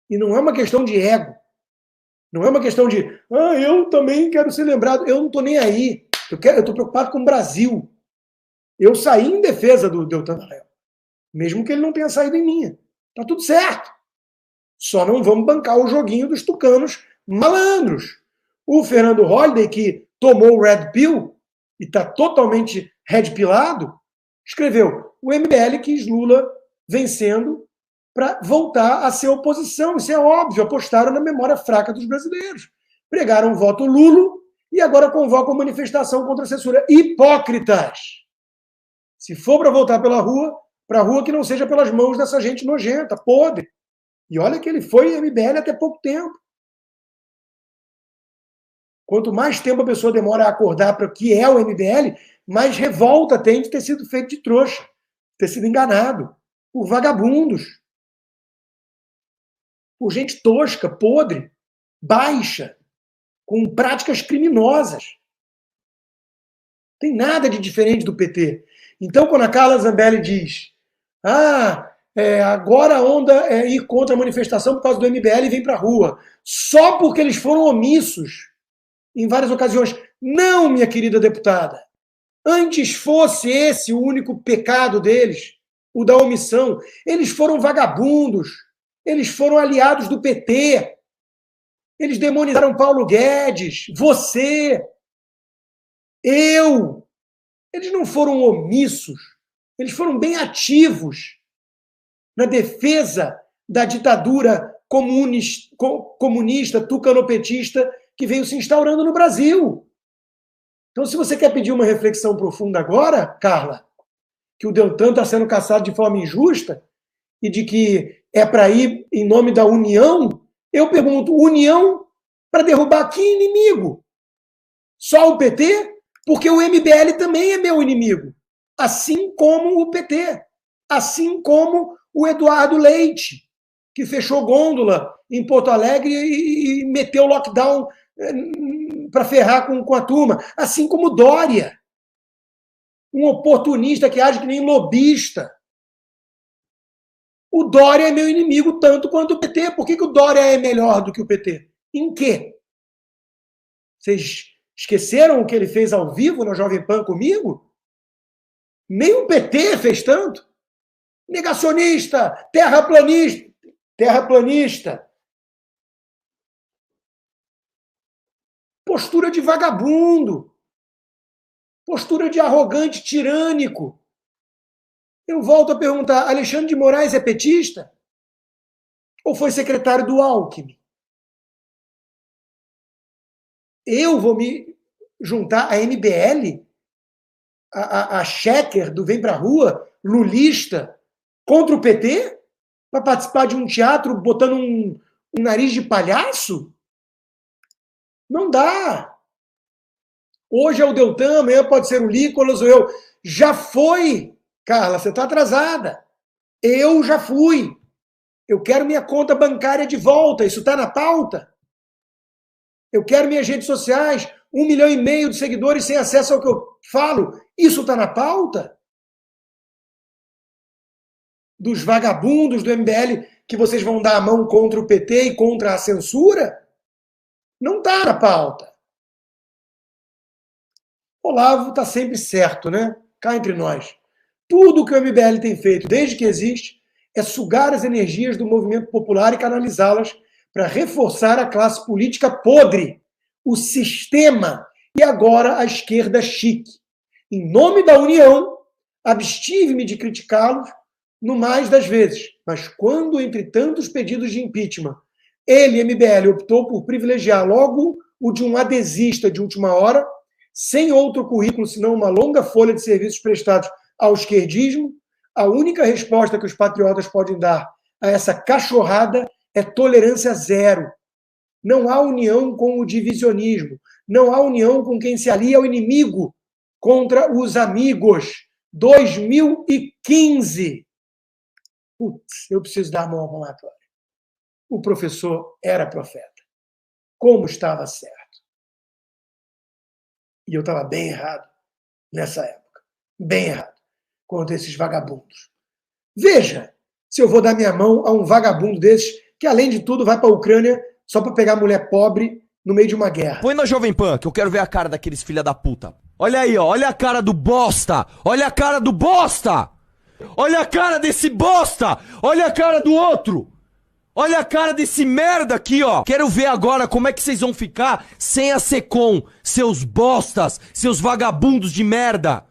E não é uma questão de ego. Não é uma questão de, eu também quero ser lembrado. Eu não estou nem aí. Eu estou preocupado com o Brasil. Eu saí em defesa do Deltan Dallagnol, mesmo que ele não tenha saído em minha. Tá tudo certo. Só não vamos bancar o joguinho dos tucanos malandros. O Fernando Holliday, que tomou o Red Pill e está totalmente red pillado, escreveu: o MBL quis Lula vencendo para voltar a ser oposição. Isso é óbvio. Apostaram na memória fraca dos brasileiros. Pregaram o voto Lulo e agora convocam manifestação contra a censura. Hipócritas! Se for para voltar para a rua que não seja pelas mãos dessa gente nojenta, podre. E olha que ele foi MBL até pouco tempo. Quanto mais tempo a pessoa demora a acordar para o que é o MBL, mais revolta tem de ter sido feito de trouxa, ter sido enganado por vagabundos, por gente tosca, podre, baixa, com práticas criminosas. Tem nada de diferente do PT. Então, quando a Carla Zambelli diz agora a onda é ir contra a manifestação por causa do MBL e vem para a rua, só porque eles foram omissos em várias ocasiões. Não, minha querida deputada. Antes fosse esse o único pecado deles, o da omissão. Eles foram vagabundos. Eles foram aliados do PT. Eles demonizaram Paulo Guedes, você, eu. Eles não foram omissos, eles foram bem ativos na defesa da ditadura comunista, tucanopetista, que veio se instaurando no Brasil. Então, se você quer pedir uma reflexão profunda agora, Carla, que o Deltan está sendo caçado de forma injusta e de que é para ir em nome da união, eu pergunto, união para derrubar que inimigo? Só o PT? Porque o MBL também é meu inimigo, assim como o PT, assim como o Eduardo Leite, que fechou gôndola em Porto Alegre e meteu lockdown para ferrar com a turma, assim como o Dória, um oportunista que age que nem lobista. O Dória é meu inimigo tanto quanto o PT. Por que o Dória é melhor do que o PT? Em quê? Vocês esqueceram o que ele fez ao vivo na Jovem Pan comigo? Nem o PT fez tanto. Negacionista, terraplanista. Postura de vagabundo. Postura de arrogante, tirânico. Eu volto a perguntar, Alexandre de Moraes é petista? Ou foi secretário do Alckmin? Eu vou me juntar à MBL a Checker do Vem Pra Rua, lulista, contra o PT? Para participar de um teatro botando um nariz de palhaço? Não dá. Hoje é o Deltan, amanhã pode ser o Nicolas ou eu. Já foi, Carla, você está atrasada. Eu já fui. Eu quero minha conta bancária de volta. Isso está na pauta. Eu quero minhas redes sociais. 1,5 milhão de seguidores sem acesso ao que eu falo. Isso está na pauta? Dos vagabundos do MBL que vocês vão dar a mão contra o PT e contra a censura? Não está na pauta. Olavo está sempre certo, né? Cá entre nós. Tudo que o MBL tem feito desde que existe é sugar as energias do movimento popular e canalizá-las para reforçar a classe política podre, o sistema e agora a esquerda chique. Em nome da união, abstive-me de criticá-los no mais das vezes, mas quando, entre tantos pedidos de impeachment, ele, MBL, optou por privilegiar logo o de um adesista de última hora, sem outro currículo senão uma longa folha de serviços prestados ao esquerdismo, a única resposta que os patriotas podem dar a essa cachorrada é tolerância zero. Não há união com o divisionismo, não há união com quem se alia ao inimigo contra os amigos. 2015. Putz, eu preciso dar a mão ao palmatório. O professor era profeta. Como estava certo. E eu estava bem errado nessa época. Bem errado. Contra esses vagabundos. Veja se eu vou dar minha mão a um vagabundo desses que, além de tudo, vai para a Ucrânia só para pegar mulher pobre no meio de uma guerra. Põe na Jovem Pan, que eu quero ver a cara daqueles filha da puta. Olha aí, ó. Olha a cara do bosta. Olha a cara do bosta. Olha a cara desse bosta. Olha a cara do outro. Olha a cara desse merda aqui, ó. Quero ver agora como é que vocês vão ficar sem a Secom, seus bostas, seus vagabundos de merda.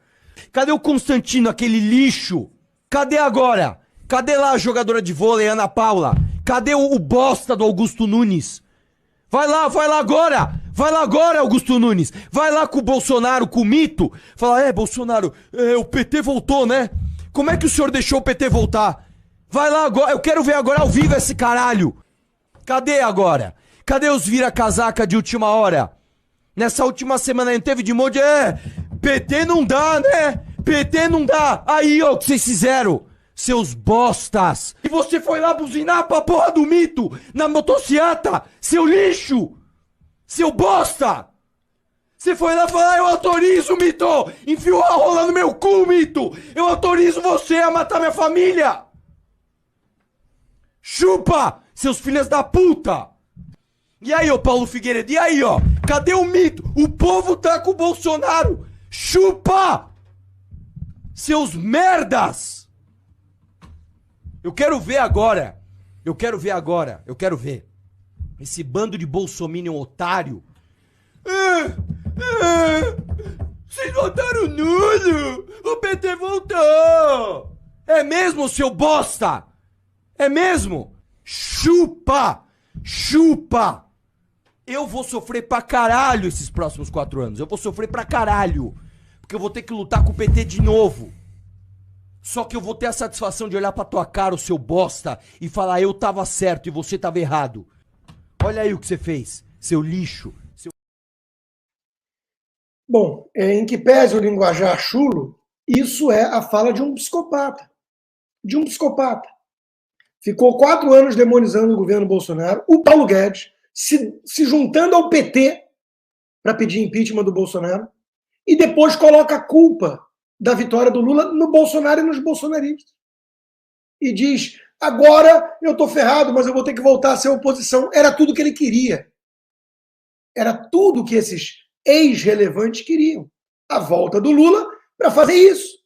Cadê o Constantino, aquele lixo? Cadê agora? Cadê lá a jogadora de vôlei, Ana Paula? Cadê o bosta do Augusto Nunes? Vai lá agora! Vai lá agora, Augusto Nunes! Vai lá com o Bolsonaro, com o mito! Fala, Bolsonaro, o PT voltou, né? Como é que o senhor deixou o PT voltar? Vai lá agora, eu quero ver agora ao vivo esse caralho! Cadê agora? Cadê os vira-casaca de última hora? Nessa última semana não teve de monte, PT não dá, né? PT não dá! Aí, ó, o que vocês fizeram? Seus bostas! E você foi lá buzinar pra porra do mito na motociata! Seu lixo! Seu bosta! Você foi lá falar, eu autorizo, mito! Enfiou a rola no meu cu, mito! Eu autorizo você a matar minha família! Chupa! Seus filhos da puta! E aí, ô Paulo Figueiredo? E aí, ó? Cadê o mito? O povo tá com o Bolsonaro! Chupa! Seus merdas! Eu quero ver agora. Eu quero ver. Esse bando de bolsominion otário. Vocês votaram nulo! O PT voltou! É mesmo, seu bosta? É mesmo? Chupa! Chupa! Eu vou sofrer pra caralho esses próximos 4 anos. Eu vou sofrer pra caralho. Porque eu vou ter que lutar com o PT de novo. Só que eu vou ter a satisfação de olhar pra tua cara, o seu bosta, e falar, eu tava certo e você tava errado. Olha aí o que você fez, seu lixo. Bom, em que pese o linguajar chulo, isso é a fala de um psicopata. De um psicopata. Ficou 4 anos demonizando o governo Bolsonaro, o Paulo Guedes, se juntando ao PT para pedir impeachment do Bolsonaro, e depois coloca a culpa da vitória do Lula no Bolsonaro e nos bolsonaristas. E diz, agora eu estou ferrado, mas eu vou ter que voltar a ser oposição. Era tudo que ele queria. Era tudo que esses ex-relevantes queriam. A volta do Lula para fazer isso.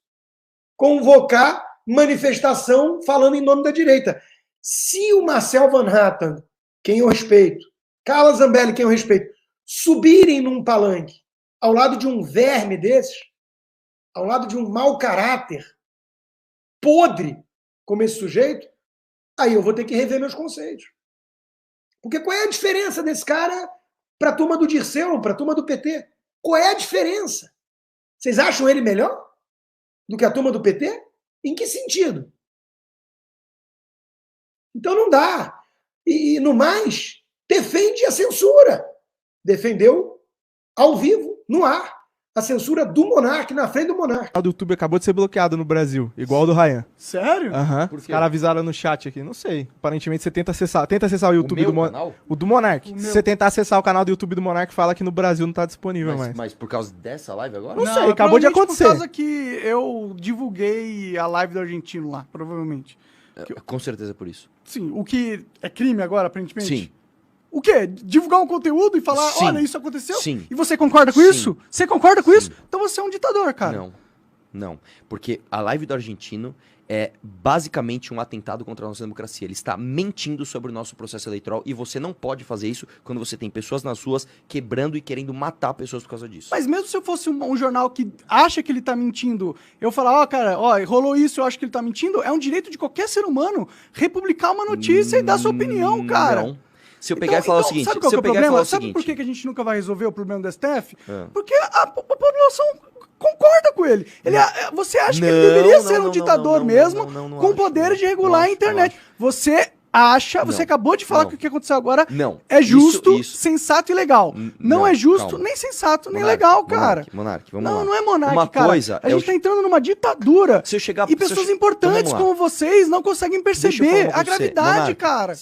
Convocar manifestação falando em nome da direita. Se o Marcel Van Hatten, quem eu respeito, Carla Zambelli, quem eu respeito, subirem num palanque ao lado de um verme desses, ao lado de um mau caráter, podre, como esse sujeito, aí eu vou ter que rever meus conceitos. Porque qual é a diferença desse cara para a turma do Dirceu, para a turma do PT? Qual é a diferença? Vocês acham ele melhor do que a turma do PT? Em que sentido? Então não dá. E no mais, defende a censura. Defendeu ao vivo, no ar, a censura do Monark, na frente do Monark. O do YouTube acabou de ser bloqueado no Brasil, igual o do Ryan. Sério? Aham. Os caras avisaram no chat aqui, não sei. Aparentemente você tenta acessar o YouTube do Monark. O do Monark. Se você tentar acessar o canal do YouTube do Monark, fala que no Brasil não tá disponível mais. Mas por causa dessa live agora? Não sei, acabou de acontecer. Por causa que eu divulguei a live do argentino lá, provavelmente. Com certeza por isso. Sim, o que é crime agora, aparentemente? Sim. O quê? Divulgar um conteúdo e falar, Sim. olha, isso aconteceu? Sim. E você concorda com Sim. isso? Você concorda com Sim. isso? Então você é um ditador, cara. Não. Porque a live do argentino é basicamente um atentado contra a nossa democracia. Ele está mentindo sobre o nosso processo eleitoral e você não pode fazer isso quando você tem pessoas nas ruas quebrando e querendo matar pessoas por causa disso. Mas mesmo se eu fosse um jornal que acha que ele tá mentindo, eu falar, cara, rolou isso, eu acho que ele tá mentindo, é um direito de qualquer ser humano republicar uma notícia e dar sua opinião, cara. Não. Se eu pegar e falar o seguinte... Sabe qual é o problema? Sabe por que a gente nunca vai resolver o problema do STF? Porque a população concorda com ele. Você acha que ele deveria ser um ditador mesmo, com poder de regular a internet. Você acha, você acabou de falar que o que aconteceu agora é justo, sensato e legal. Não é justo, nem sensato, nem legal, cara. Monark, vamos lá. Não é monarca, cara. Coisa a gente tá entrando numa ditadura. Se eu chegar, e pessoas importantes como vocês não conseguem perceber a gravidade, cara.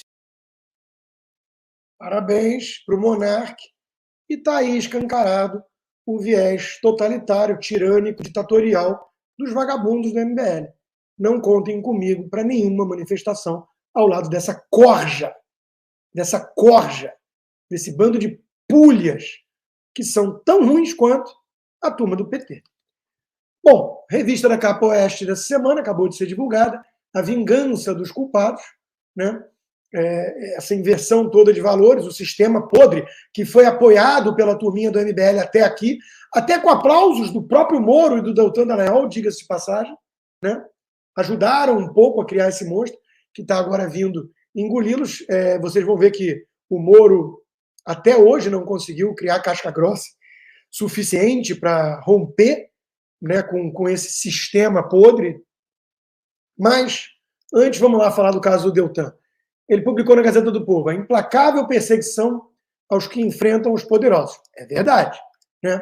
Parabéns para o Monark. E está aí escancarado o viés totalitário, tirânico, ditatorial dos vagabundos do MBL. Não contem comigo para nenhuma manifestação ao lado dessa corja, desse bando de pulhas que são tão ruins quanto a turma do PT. Bom, revista da Capa Oeste dessa semana, acabou de ser divulgada, A Vingança dos Culpados, né? Essa inversão toda de valores, o sistema podre que foi apoiado pela turminha do MBL até aqui, até com aplausos do próprio Moro e do Deltan Dallagnol, diga-se de passagem, né? Ajudaram um pouco a criar esse monstro que está agora vindo engoli-los. Vocês vão ver que o Moro até hoje não conseguiu criar casca grossa suficiente para romper, né, com esse sistema podre. Mas antes, vamos lá falar do caso do Deltan. Ele publicou na Gazeta do Povo a implacável perseguição aos que enfrentam os poderosos. É verdade, né?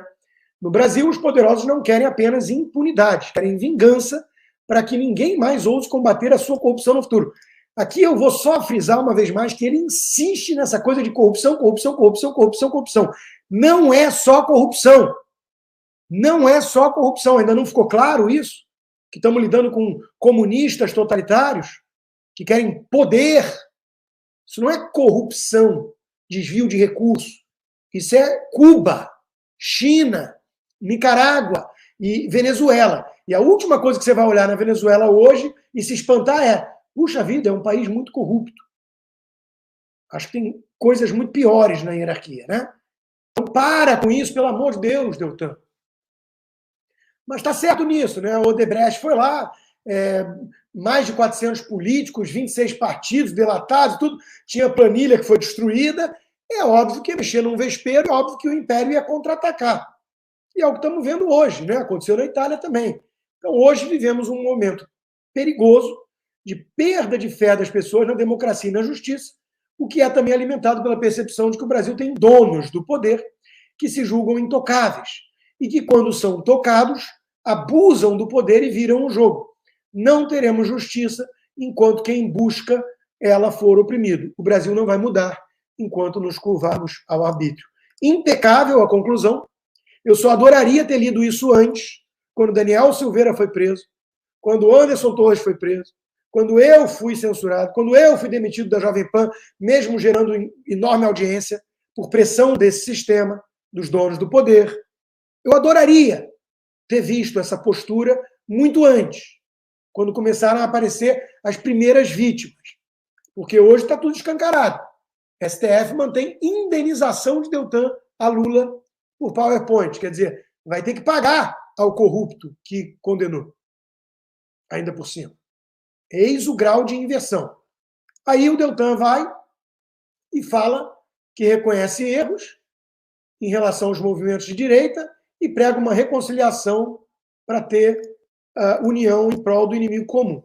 No Brasil, os poderosos não querem apenas impunidade, querem vingança para que ninguém mais ouse combater a sua corrupção no futuro. Aqui eu vou só frisar uma vez mais que ele insiste nessa coisa de corrupção. Não é só corrupção. Não é só corrupção. Ainda não ficou claro isso? Que estamos lidando com comunistas totalitários que querem poder. Isso não é corrupção, desvio de recursos. Isso é Cuba, China, Nicarágua e Venezuela. E a última coisa que você vai olhar na Venezuela hoje e se espantar é: puxa vida, é um país muito corrupto. Acho que tem coisas muito piores na hierarquia, né? Então para com isso, pelo amor de Deus, Deltan. Mas está certo nisso, né? O Odebrecht foi lá, mais de 400 políticos, 26 partidos delatados, tudo. Tinha planilha que foi destruída. É óbvio que ia mexer num vespeiro, é óbvio que o Império ia contra-atacar. E é o que estamos vendo hoje, né? Aconteceu na Itália também. Então, hoje vivemos um momento perigoso de perda de fé das pessoas na democracia e na justiça, o que é também alimentado pela percepção de que o Brasil tem donos do poder que se julgam intocáveis e que, quando são tocados, abusam do poder e viram o jogo. Não teremos justiça enquanto quem busca ela for oprimido. O Brasil não vai mudar enquanto nos curvarmos ao arbítrio. Impecável a conclusão. Eu só adoraria ter lido isso antes, quando Daniel Silveira foi preso, quando Anderson Torres foi preso, quando eu fui censurado, quando eu fui demitido da Jovem Pan, mesmo gerando enorme audiência, por pressão desse sistema, dos donos do poder. Eu adoraria ter visto essa postura muito antes, quando começaram a aparecer as primeiras vítimas. Porque hoje está tudo escancarado. STF mantém indenização de Deltan a Lula por PowerPoint. Quer dizer, vai ter que pagar ao corrupto que condenou. Ainda por cima. Eis o grau de inversão. Aí o Deltan vai e fala que reconhece erros em relação aos movimentos de direita e prega uma reconciliação para ter união em prol do inimigo comum.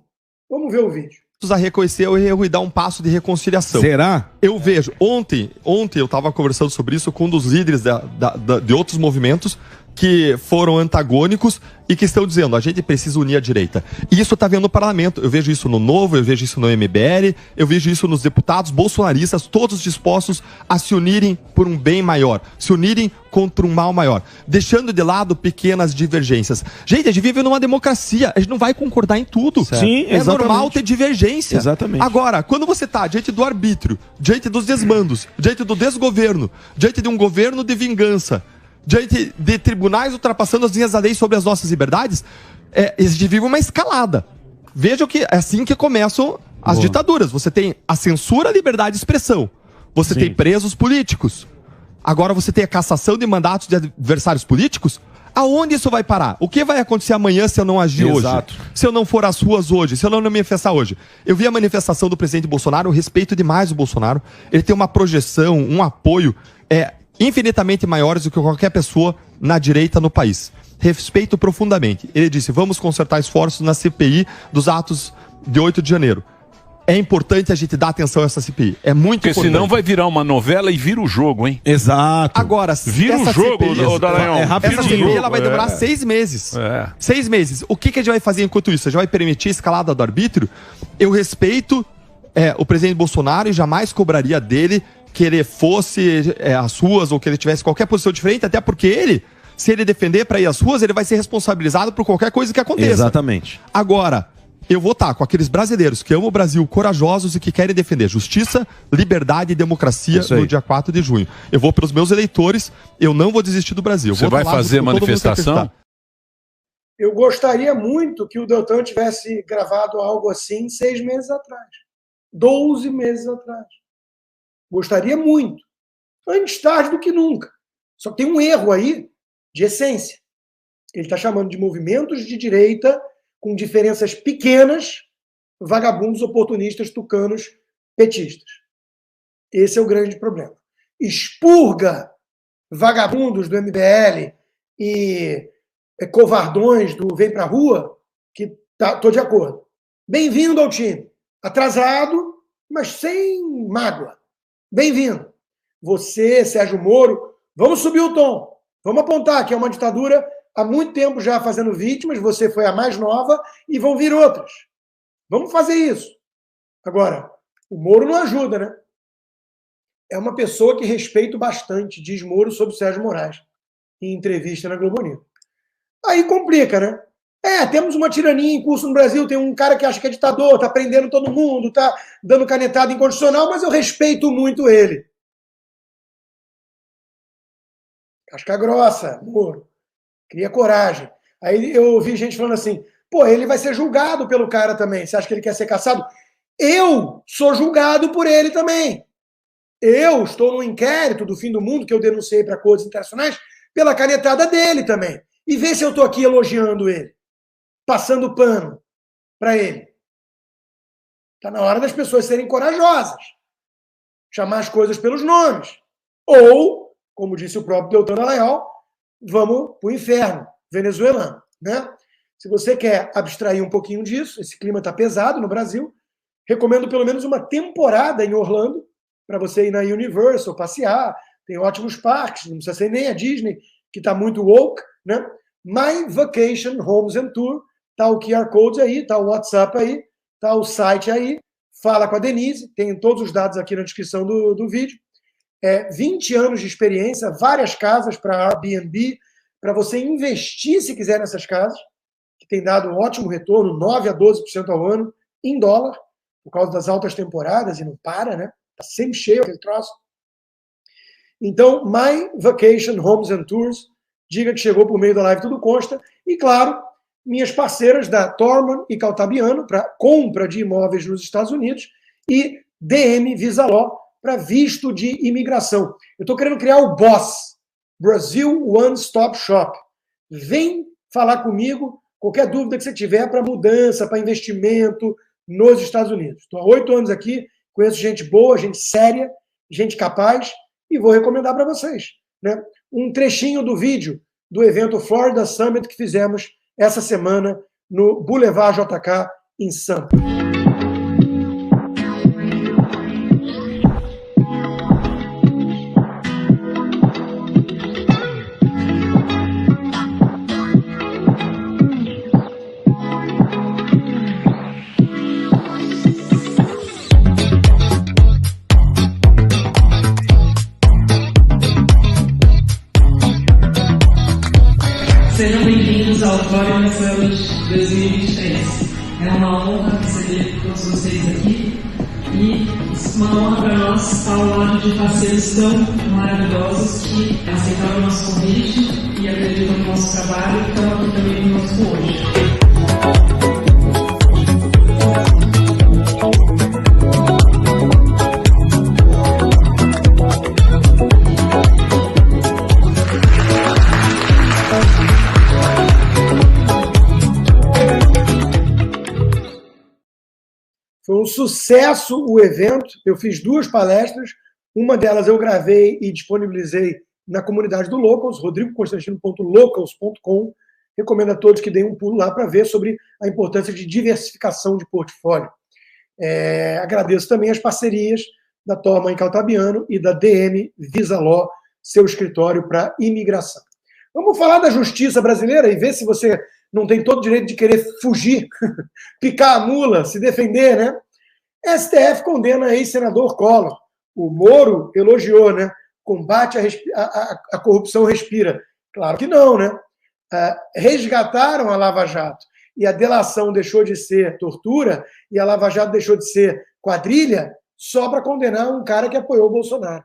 Vamos ver o vídeo. A reconhecer o erro e dar um passo de reconciliação. Será? Eu vejo. Ontem eu estava conversando sobre isso com um dos líderes de outros movimentos que foram antagônicos e que estão dizendo, a gente precisa unir a direita. E isso está vendo no parlamento. Eu vejo isso no Novo, eu vejo isso no MBL, eu vejo isso nos deputados bolsonaristas, todos dispostos a se unirem por um bem maior, se unirem contra um mal maior, deixando de lado pequenas divergências. Gente, a gente vive numa democracia, a gente não vai concordar em tudo. Certo. Sim, é normal ter divergência. Exatamente. Agora, quando você está diante do arbítrio, diante dos desmandos, diante do desgoverno, diante de um governo de diante de tribunais ultrapassando as linhas da lei sobre as nossas liberdades, a gente vive uma escalada. Vejam que é assim que começam as ditaduras. Você tem a censura à liberdade de expressão. Você tem presos políticos. Agora você tem a cassação de mandatos de adversários políticos. Aonde isso vai parar? O que vai acontecer amanhã se eu não agir hoje? Se eu não for às ruas hoje? Se eu não me manifestar hoje? Eu vi a manifestação do presidente Bolsonaro, eu respeito demais o Bolsonaro. Ele tem uma projeção, um apoio infinitamente maiores do que qualquer pessoa na direita no país. Respeito profundamente. Ele disse, vamos concertar esforços na CPI dos atos de 8 de janeiro. É importante a gente dar atenção a essa CPI. É muito importante. Porque senão vai virar uma novela e vira o jogo, hein? Exato. Agora, vira o jogo, Dallagnol. Essa CPI ela vai demorar 6 meses. 6 meses. O que a gente vai fazer enquanto isso? A gente vai permitir a escalada do arbítrio? Eu respeito o presidente Bolsonaro e jamais cobraria dele que ele fosse às ruas ou que ele tivesse qualquer posição diferente, até porque ele, se ele defender para ir às ruas, ele vai ser responsabilizado por qualquer coisa que aconteça. Exatamente. Agora, eu vou estar com aqueles brasileiros que amam o Brasil, corajosos e que querem defender justiça, liberdade e democracia no dia 4 de junho. Eu vou pelos meus eleitores, eu não vou desistir do Brasil. Você vai fazer manifestação? Eu gostaria muito que o Deltan tivesse gravado algo assim 6 meses atrás. 12 meses atrás. Gostaria muito. Antes tarde do que nunca. Só que tem um erro aí de essência. Ele está chamando de movimentos de direita com diferenças pequenas, vagabundos, oportunistas, tucanos, petistas. Esse é o grande problema. Expurga vagabundos do MBL e covardões do Vem Pra Rua, que estou de acordo. Bem-vindo ao time. Atrasado, mas sem mágoa. Bem-vindo. Você, Sérgio Moro, vamos subir o tom. Vamos apontar que é uma ditadura há muito tempo já fazendo vítimas, você foi a mais nova e vão vir outras. Vamos fazer isso. Agora, o Moro não ajuda, né? É uma pessoa que respeito bastante, diz Moro sobre o Sérgio Moraes, em entrevista na Globo News. Aí complica, né? Temos uma tirania em curso no Brasil, tem um cara que acha que é ditador, tá prendendo todo mundo, tá dando canetada inconstitucional, mas eu respeito muito ele. Casca grossa, Moro. Cria coragem. Aí eu ouvi gente falando assim, ele vai ser julgado pelo cara também, você acha que ele quer ser caçado? Eu sou julgado por ele também. Eu estou no inquérito do fim do mundo, que eu denunciei para cortes internacionais, pela canetada dele também. E vê se eu estou aqui elogiando ele. Passando pano para ele. Está na hora das pessoas serem corajosas. Chamar as coisas pelos nomes. Ou, como disse o próprio Deltan Dallagnol, vamos para o inferno venezuelano. Né? Se você quer abstrair um pouquinho disso, esse clima está pesado no Brasil, recomendo pelo menos uma temporada em Orlando, para você ir na Universal, passear. Tem ótimos parques, não precisa ser nem a Disney, que está muito woke. Né? My Vacation Homes and Tour. Está o QR Code aí, está o WhatsApp aí, está o site aí. Fala com a Denise, tem todos os dados aqui na descrição do vídeo. 20 anos de experiência, várias casas para Airbnb, para você investir, se quiser, nessas casas, que tem dado um ótimo retorno, 9% a 12% ao ano, em dólar, por causa das altas temporadas, e não para, né? Está sempre cheio aquele troço. Então, My Vacation Homes and Tours, diga que chegou por meio da live Tudo Consta, e claro, minhas parceiras da Torman e Caltabiano para compra de imóveis nos Estados Unidos e DM Visa Law para visto de imigração. Eu estou querendo criar o BOSS, Brasil One Stop Shop. Vem falar comigo, qualquer dúvida que você tiver para mudança, para investimento nos Estados Unidos. Estou há 8 anos aqui, conheço gente boa, gente séria, gente capaz e vou recomendar para vocês. Né? Um trechinho do vídeo do evento Florida Summit que fizemos essa semana no Boulevard JK, em Sampa. Sejam bem-vindos ao Florida Summit 2023. É uma honra receber todos vocês aqui e uma honra para nós estar ao lado de parceiros tão maravilhosos que aceitaram o nosso convite e acreditam no nosso trabalho e estão aqui também conosco hoje. Foi um sucesso o evento. Eu fiz 2 palestras. Uma delas eu gravei e disponibilizei na comunidade do Locals, rodrigoconstantino.locals.com. Recomendo a todos que deem um pulo lá para ver sobre a importância de diversificação de portfólio. Agradeço também as parcerias da Thorman e Caltabiano e da DM Visa Law, seu escritório para imigração. Vamos falar da justiça brasileira e ver se você não tem todo o direito de querer fugir, picar a mula, se defender, né? STF condena ex-senador Collor. O Moro elogiou, né? Combate à corrupção respira. Claro que não, né? Resgataram a Lava Jato e a delação deixou de ser tortura e a Lava Jato deixou de ser quadrilha só para condenar um cara que apoiou o Bolsonaro.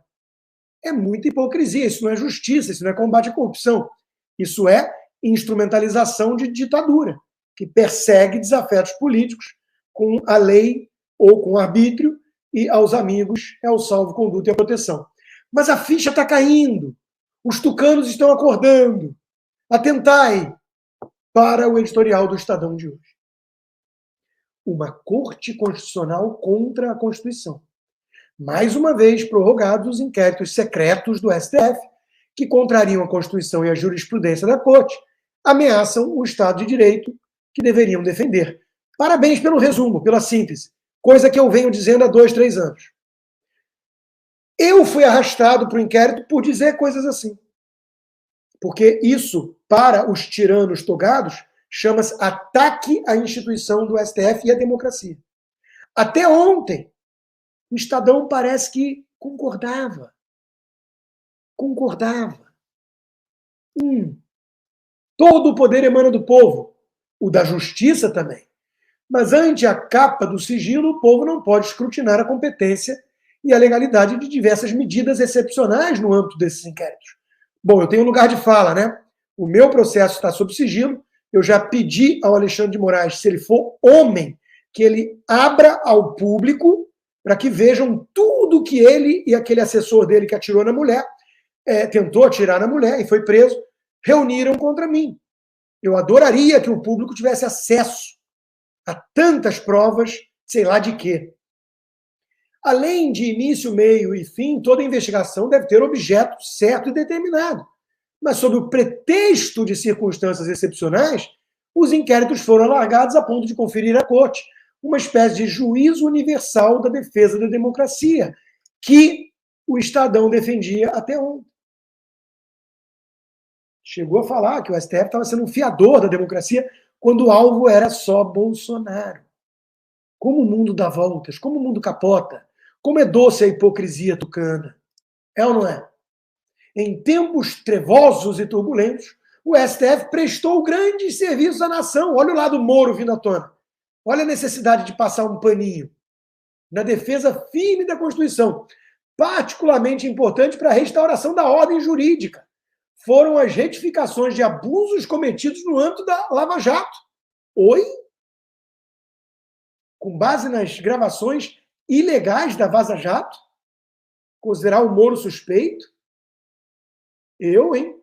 É muita hipocrisia, isso não é justiça, isso não é combate à corrupção. Isso é instrumentalização de ditadura, que persegue desafetos políticos com a lei ou com o arbítrio e aos amigos é o salvo-conduto e a proteção. Mas a ficha está caindo, os tucanos estão acordando. Atentai para o editorial do Estadão de hoje. Uma corte constitucional contra a Constituição. Mais uma vez prorrogados os inquéritos secretos do STF, que contrariam a Constituição e a jurisprudência da Corte, ameaçam o Estado de Direito que deveriam defender. Parabéns pelo resumo, pela síntese, coisa que eu venho dizendo há 2, 3 anos. Eu fui arrastado para o inquérito por dizer coisas assim. Porque isso, para os tiranos togados, chama-se ataque à instituição do STF e à democracia. Até ontem, o Estadão parece que concordava. Todo o poder emana do povo, o da justiça também. Mas ante a capa do sigilo, o povo não pode escrutinar a competência e a legalidade de diversas medidas excepcionais no âmbito desses inquéritos. Bom, eu tenho lugar de fala, né? O meu processo está sob sigilo. Eu já pedi ao Alexandre de Moraes, se ele for homem, que ele abra ao público para que vejam tudo que ele e aquele assessor dele que atirou na mulher, tentou atirar na mulher e foi preso, reuniram contra mim. Eu adoraria que o público tivesse acesso a tantas provas, sei lá de quê. Além de início, meio e fim, toda investigação deve ter objeto certo e determinado. Mas, sob o pretexto de circunstâncias excepcionais, os inquéritos foram alargados a ponto de conferir à Corte uma espécie de juízo universal da defesa da democracia, que o Estadão defendia até ontem. Chegou a falar que o STF estava sendo um fiador da democracia quando o alvo era só Bolsonaro. Como o mundo dá voltas, como o mundo capota, como é doce a hipocrisia tucana. É ou não é? Em tempos trevosos e turbulentos, o STF prestou grandes serviços à nação. Olha o lado Moro vindo à tona. Olha a necessidade de passar um paninho na defesa firme da Constituição, particularmente importante para a restauração da ordem jurídica. Foram as retificações de abusos cometidos no âmbito da Lava Jato. Oi? Com base nas gravações ilegais da Vaza Jato? Considerar o Moro suspeito? Eu, hein?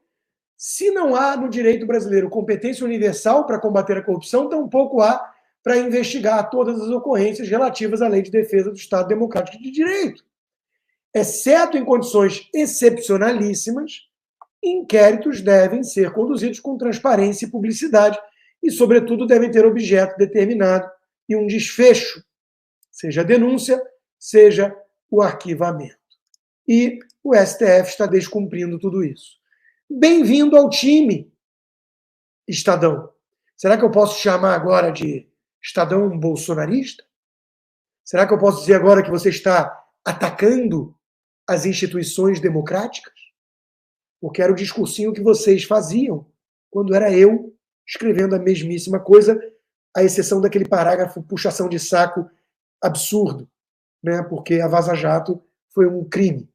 Se não há no direito brasileiro competência universal para combater a corrupção, tampouco há para investigar todas as ocorrências relativas à Lei de Defesa do Estado Democrático de Direito. Exceto em condições excepcionalíssimas, inquéritos devem ser conduzidos com transparência e publicidade e, sobretudo, devem ter objeto determinado e um desfecho, seja a denúncia, seja o arquivamento. E o STF está descumprindo tudo isso. Bem-vindo ao time, Estadão. Será que eu posso chamar agora de Estadão bolsonarista? Será que eu posso dizer agora que você está atacando as instituições democráticas? Porque era o discursinho que vocês faziam quando era eu escrevendo a mesmíssima coisa, à exceção daquele parágrafo puxação de saco absurdo, né? Porque a Vaza Jato foi um crime.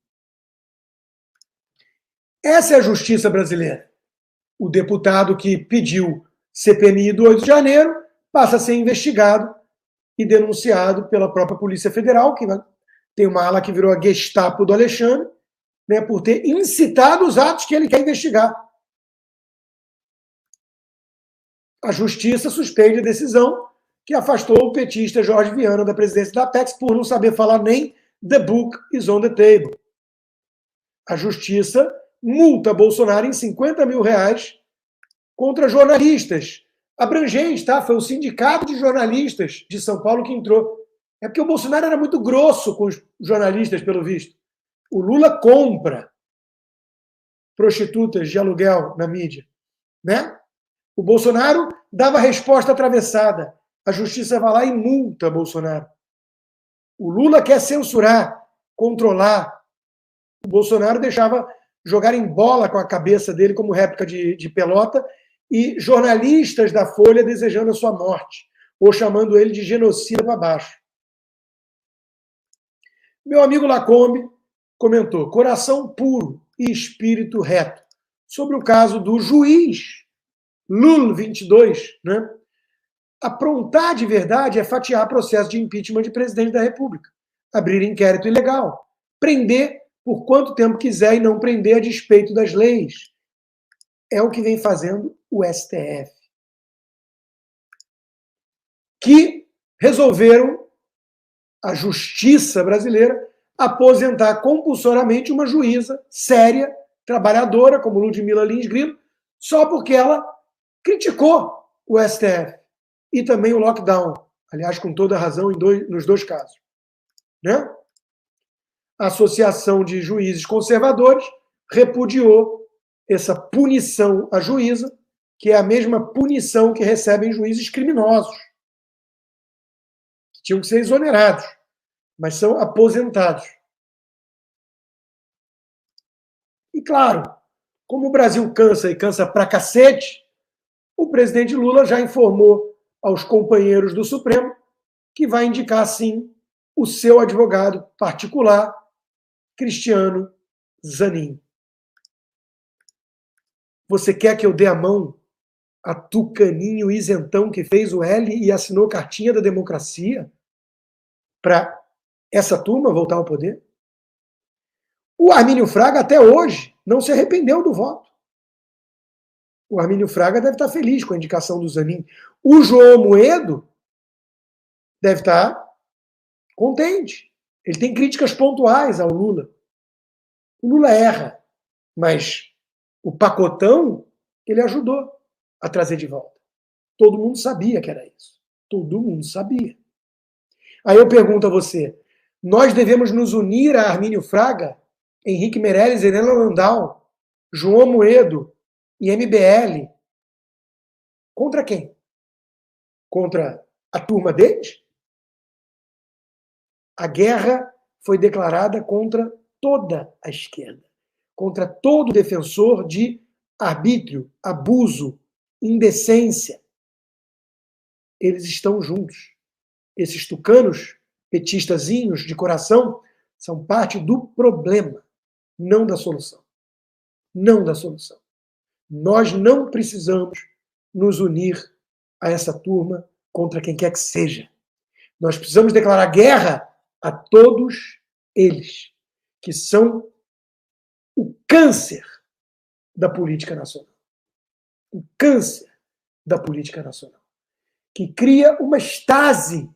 Essa é a justiça brasileira. O deputado que pediu CPMI do 8 de janeiro passa a ser investigado e denunciado pela própria Polícia Federal, que tem uma ala que virou a Gestapo do Alexandre, né, por ter incitado os atos que ele quer investigar. A Justiça suspende a decisão que afastou o petista Jorge Viana da presidência da Apex por não saber falar nem "the book is on the table". A Justiça multa Bolsonaro em R$50 mil contra jornalistas. Abrangente, tá? Foi o Sindicato de Jornalistas de São Paulo que entrou. É porque o Bolsonaro era muito grosso com os jornalistas, pelo visto. O Lula compra prostitutas de aluguel na mídia, né? O Bolsonaro dava resposta atravessada. A Justiça vai lá e multa Bolsonaro. O Lula quer censurar, controlar. O Bolsonaro deixava jogarem bola com a cabeça dele como réplica de pelota e jornalistas da Folha desejando a sua morte ou chamando ele de genocida para baixo. Meu amigo Lacombe comentou: coração puro e espírito reto, sobre o caso do juiz Lula 22, né? Aprontar de verdade é fatiar processo de impeachment de presidente da República, abrir inquérito ilegal, prender por quanto tempo quiser e não prender a despeito das leis. É o que vem fazendo o STF. Que resolveram, a justiça brasileira, aposentar compulsoriamente uma juíza séria, trabalhadora, como Ludmila Lins Grilo, só porque ela criticou o STF e também o lockdown. Aliás, com toda a razão nos dois casos. Né? A Associação de Juízes Conservadores repudiou essa punição à juíza, que é a mesma punição que recebem juízes criminosos, que tinham que ser exonerados, mas são aposentados. E claro, como o Brasil cansa e cansa pra cacete, o presidente Lula já informou aos companheiros do Supremo que vai indicar, sim, o seu advogado particular, Cristiano Zanin. Você quer que eu dê a mão a tucaninho isentão que fez o L e assinou cartinha da democracia para essa turma voltar ao poder? O Armínio Fraga, até hoje, não se arrependeu do voto. O Armínio Fraga deve estar feliz com a indicação do Zanin. O João Moedo deve estar contente. Ele tem críticas pontuais ao Lula. O Lula erra, mas o pacotão ele ajudou a trazer de volta. Todo mundo sabia que era isso. Todo mundo sabia. Aí eu pergunto a você, nós devemos nos unir a Armínio Fraga, Henrique Meirelles, Helena Landau, João Moedo e MBL. Contra quem? Contra a turma deles? A guerra foi declarada contra toda a esquerda, contra todo defensor de arbítrio, abuso, indecência. Eles estão juntos. Esses tucanos, petistazinhos de coração, são parte do problema, não da solução. Não da solução. Nós não precisamos nos unir a essa turma contra quem quer que seja. Nós precisamos declarar guerra a todos eles, que são o câncer da política nacional. O câncer da política nacional. Que cria uma estase,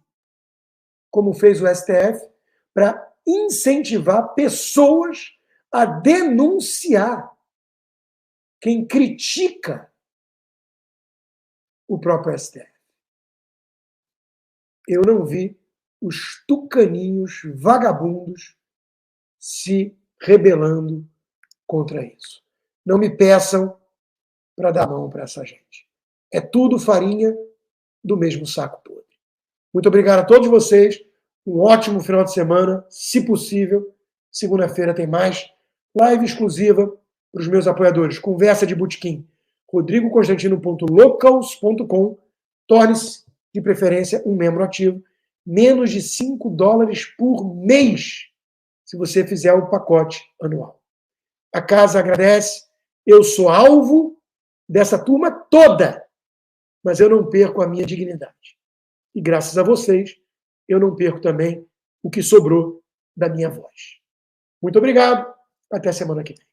como fez o STF, para incentivar pessoas a denunciar quem critica o próprio STF. Eu não vi os tucaninhos vagabundos se rebelando contra isso. Não me peçam para dar mão para essa gente. É tudo farinha do mesmo saco podre. Muito obrigado a todos vocês. Um ótimo final de semana, se possível. Segunda-feira tem mais live exclusiva para os meus apoiadores. Conversa de Botequim. rodrigoconstantino.locals.com. Torne-se, de preferência, um membro ativo. Menos de $5 por mês, se você fizer o pacote anual. A casa agradece. Eu sou alvo dessa turma toda, mas eu não perco a minha dignidade. E graças a vocês, eu não perco também o que sobrou da minha voz. Muito obrigado. Até semana que vem.